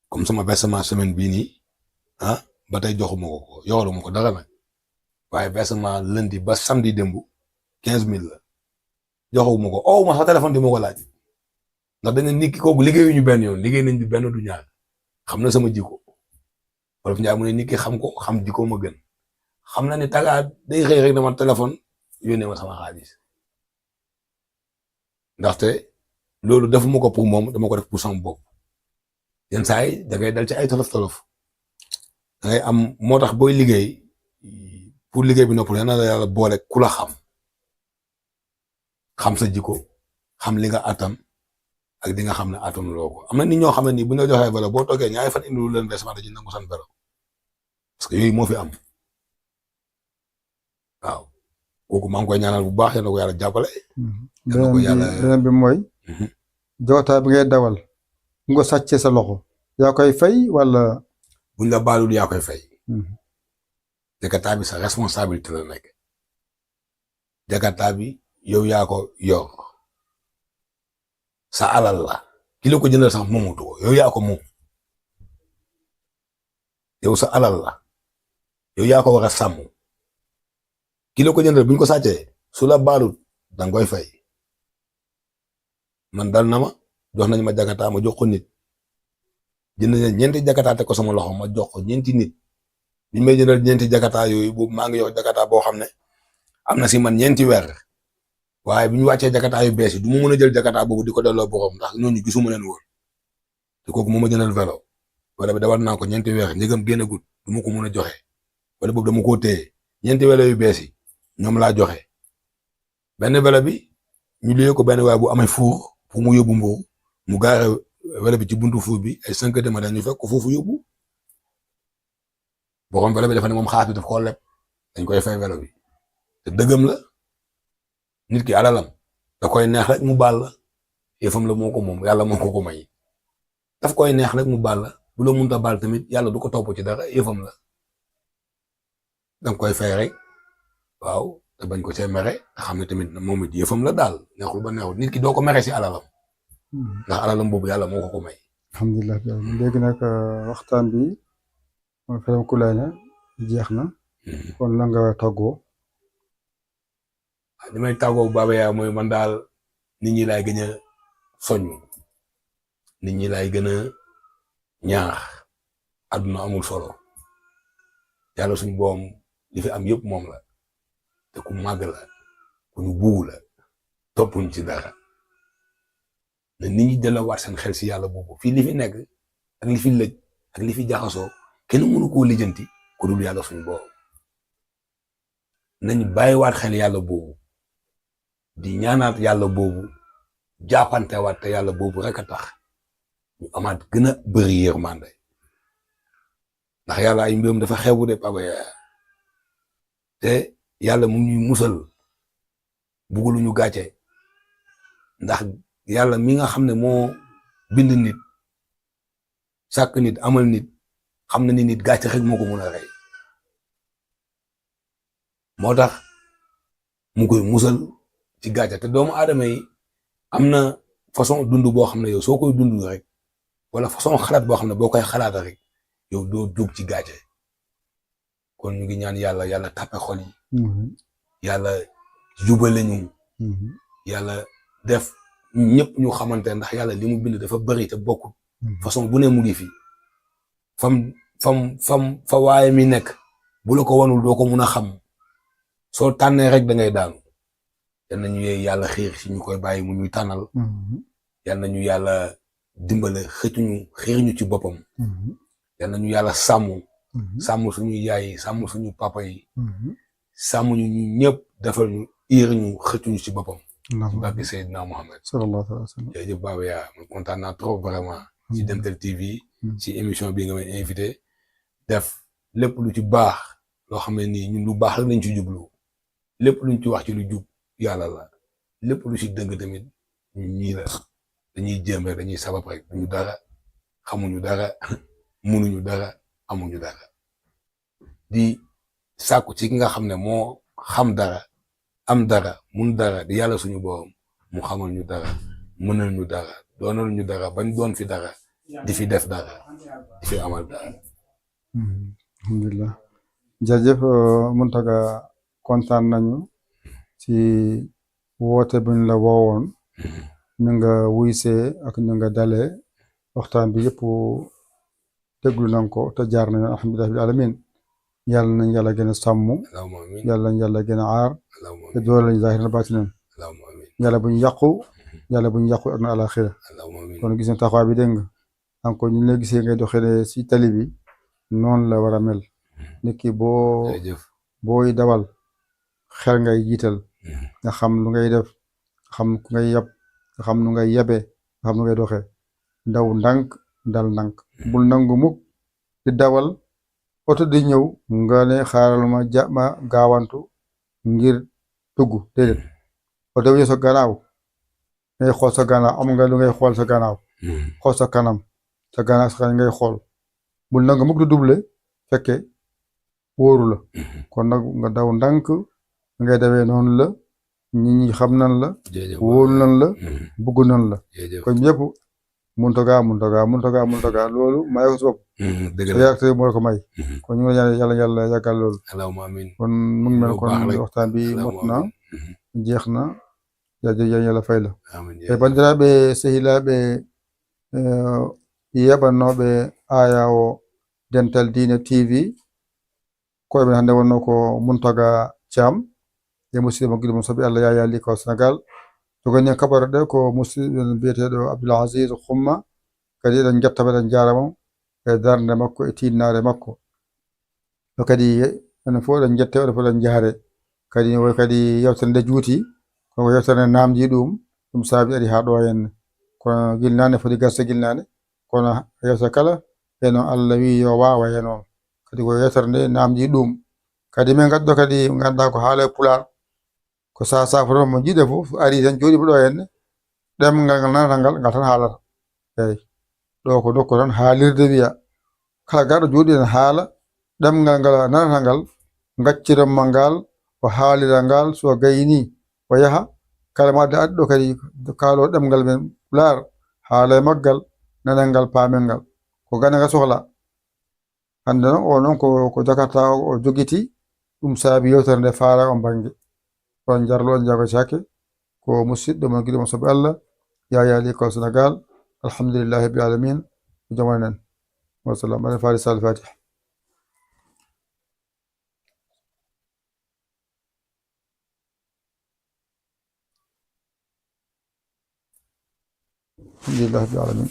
comme sama versement semaine bii nii ba tey joxuma ko yoruma ko dara nag waaye versement lundi ba samedi démb 15 000 la joxuma ko oh ma sa téléphone di ma ko laaj ndax dañ ne nit ki kooku liggéeyuñu benn yoon liggéey nañ bi benn du ñaar xam na sama jikko wala fi mu ne nit ki xam ko xam jikko ma gën xam na ne Taka day xëy rek dama téléphone yónnee ma sama xaalis ndaxte loolu defuma ko pour moom dama ko def pour sama bopp yenn saa yi da ngay dal ci ay tolof da ngay am moo tax booy liggéey pour liggéey bi noppal na la yàlla boole ku la xam sa jikko xam li nga atam ak di nga xam ne atam loo ko am na nit ñoo xam ne nii bu ñu la joxee vélo boo toogee ñaari fan indiwul leen versement dañuy nangu san vélo parce que yooyu moo fi am waaw kooku maa ngi koy ñaanal bu baax yal na ko yàlla jàppale. beneen bi mooy. Jakarta bi ngay dawal bu nga sàccee sa loxo yaa koy fay wala. buñ la baalul yaa koy fay. Jakarta bi sa responsabilité la nekk. Jakarta bi yow yaa ko yor sa alal la ki la ko jëndal sax moomutu ko yow yaa ko moom yow sa alal la yow yaa ko war a sàmm ki la ko jëndal buñ ko sàccee su la baalut danga koy fay man dal na ma jox nañ ma Jakarta ma jox ko nit jënd nañ ñeenti Jakarta te ko sama loxo ma jox ko ñeenti nit biñ may jëndal ñeenti Jakarta yooyu boobu maa ngi yor Jakarta boo xam ne am na si man ñeenti weer waaye bi ñu wàccee Jakarta yu bees yi du ma mën a jël Jakarta boobu di ko delloo borom ndax ñooñu gisuma leen woon te kooku moo ma jëndal vélo wala bi dawal naa ko ñeenti weer njëgam génn gut du ma ko mën a joxe wala boobu dama koo téye ñeenti vélo yu bees yi ñoom laa joxe benn vélo bi ñu liyee ko benn waaye bu amee fuur pour mu yóbbu Mbour mu gaare vélo bi ci buntu fuur bi ay 5 heures du matin ñu fekk ko foofu yóbbu borom vélo bi dafa ne moom xaas bi daf koo leb dañ koy fay vélo bi te dëggam la nit ki alalam da koy neex rek mu baal la yëfam la moo ko moom yàlla moo ko may daf koy neex rek mu baal la bu la mënta baal tamit yàlla du ko topp ci dara yëfam la danga koy fay rek waaw te bañ ko see mere te xam ne tamit moom it yëfam la daal neexul ba neexul nit ki doo ko mere si alalam ndax alalam boobu yàlla moo ko may. alhamdulilah léegi nag waxtaan bi mooy Fadam Koulaye jeex na. kon la nga toggoo. li may tàggoo Baba yaa mooy man daal nit ñi laay gën a soññ nit ñi laay gën a ñaax àdduna amul solo yàlla suñu boom li fi am yëpp moom la te ku màgg la ku ñu buugu la toppuñ ci dara ne nit ñi delloowaat seen xel si yàlla boobu fii li fi nekk ak li fi lëj ak li fi jaxasoo kenn mënu koo lijjanti ku dul yàlla suñu boom nañ bàyyiwaat xel yàlla boobu di ñaanaat yàlla boobu jàppantewaat te yàlla boobu rek a tax ñu amaat gën a bëri yërmande ndax yàlla ay mbiram dafa xewu de Baba yaa te yàlla mu ñuy musal buguluñu gàcce ndax yàlla mi nga xam ne moo bind nit sàkk nit amal nit xam na ni nit gàcce rek moo ko mën a rey moo tax mu koy musal ci gàcce te doomu aadama yi am na façon dund boo xam ne yow soo koy dund rek wala façon xalaat boo xam ne boo koy xalaat rek yow doo jóg ci gàcce kon ñu ngi ñaan yàlla tàppe xol yi yàlla jubale ñu yàlla def ñëpp ñu xamante ndax yàlla li mu bind dafa bari te bokkul façon bu ne mu ngi fi fa waaye mi nekk bu la ko wanul doo ko mun a xam soo tànnee rek da ngay daanu yal nañu yàlla xiir si ñu koy bàyyi mu ñuy tànnal yal nañu yàlla dimbale xiir ñu ci boppam yal nañu yàlla sàmm suñu yaay yi sàmm suñu papa yi sàmm ñu ñëpp defal ñu iir ñu xëccuñu ci boppam barke Seydina Mohamed sallallahu alayhi wa sallam jërëjëf Baba yaa man kontaan naa trop vraiment ci Dental TV ci émission bi nga may invité def lépp lu ci baax loo xam ne nii ñun lu baax rek lañ ci jublu lépp luñ ci wax ci lu jub yàlla la lépp lu ci dëng tamit ñun ñii la dañuy jéem rek dañuy sabab rek duñu dara xamuñu dara munuñu dara amuñu dara di sàkku ci ki nga xam ne moo xam dara am dara mun dara di yàlla suñu borom mu xamal ñu dara mënal ñu dara doonal ñu dara bañ doon fi dara di fi def dara di fi amal dara. alhamdulilah jërëjëf Mountaga kontaan nañu ci woote buñ la woowoon ñu nga wuysee ak ñu nga dalee waxtaan bi yëpp déglu nañ ko te jaar nañu alhamdulilah bil alamin yàlla nañ yàlla gën a sàmm yàlla nañ yàlla gën a aar te doole lañ zaahir na baatinan yàlla buñ yàqu ak na alaxira kon gis na taxawaay bi dégg nga encore ñu la gisee ngay doxee si tali bi noonu la war a mel nit ki booy dawal xel ngay jiital nga xam lu ngay def nga xam ku ngay yab nga xam nu ngay yabe nga xam nu ngay doxee daw ndànk dal ndànk bul nangu mukk di dawal oto di ñëw nga ne xaaral ma gaawantu ngir tugg déedéet oto bi ñëw sa gannaaw ngay xool sa gannaaw am nga lu ngay xool sa gannaaw xool sa kanam sa ngay xool bul nangu mukk di double fekke wóoru la kon nag nga daw ndànk ngay dawee noonu la nit ñi xam nan la wóolu nan la bugg nan la kon ñëpp Mountaga loolu may ko si bopp réacteur moo la ko may kon ñu ngi la ñaan yàlla yàggal loolu kon mu ngi mel kon waxtaan bi mot na jeex na yàlla fay la e bandiraɓe sehilaɓe yeɓannoɓe aya o Dental Dina TV koye men hannde wonno ko Mountaga Thiam e musidɗo mo giɗo mum sabi Allah yaya liko Sénégal jogoni en kaɓore ɗe ko musidɗo biyeteɗo Abdoul Aziz Xumma kadi eɗen jettamo eɗen jaramo e darde makko e tinnare makko to kadi enen fof eɗen jette oɗen fof eɗen jaare kadi woy kadi yewtere nde juuti koko yewtere nde namdi ɗum saabi ari ha ɗo henne kono guilnane foti garse guilnane kono yewtere kala eno Allah wi yo wawa e noon kadi ko yewtere nde namdi ɗum kadi min gaddo kadi ganduɗa ko haala e Pulaar ko safoto mo jiiɗe fof ari tan jooɗima ɗo henne ɗemgal ngal nanata ngal tan haalata eyi ɗo ko nokku tan haalirde wiya kala garɗo jooɗi en haala ɗemgal ngal nanata ngal gacciranma ngal o haalira ngal so gayni o yaha kala ma addi ɗo kadi kaalo ɗemgal men Pulaar haala e maggal nanal ngal paamen ngal ko gane nga sohla hande noon o noon ko Jakarta o jogiti ɗum saabi yewtere nde faara o bange on jarlo on jago cake ko musidɗo mon giɗo mo sabi Allah yaya l'école Sénégal alhamdulillahi rabbil alamin jamanen wasalam aɗen faari sal fatih alhamdulillahi rabbil alamin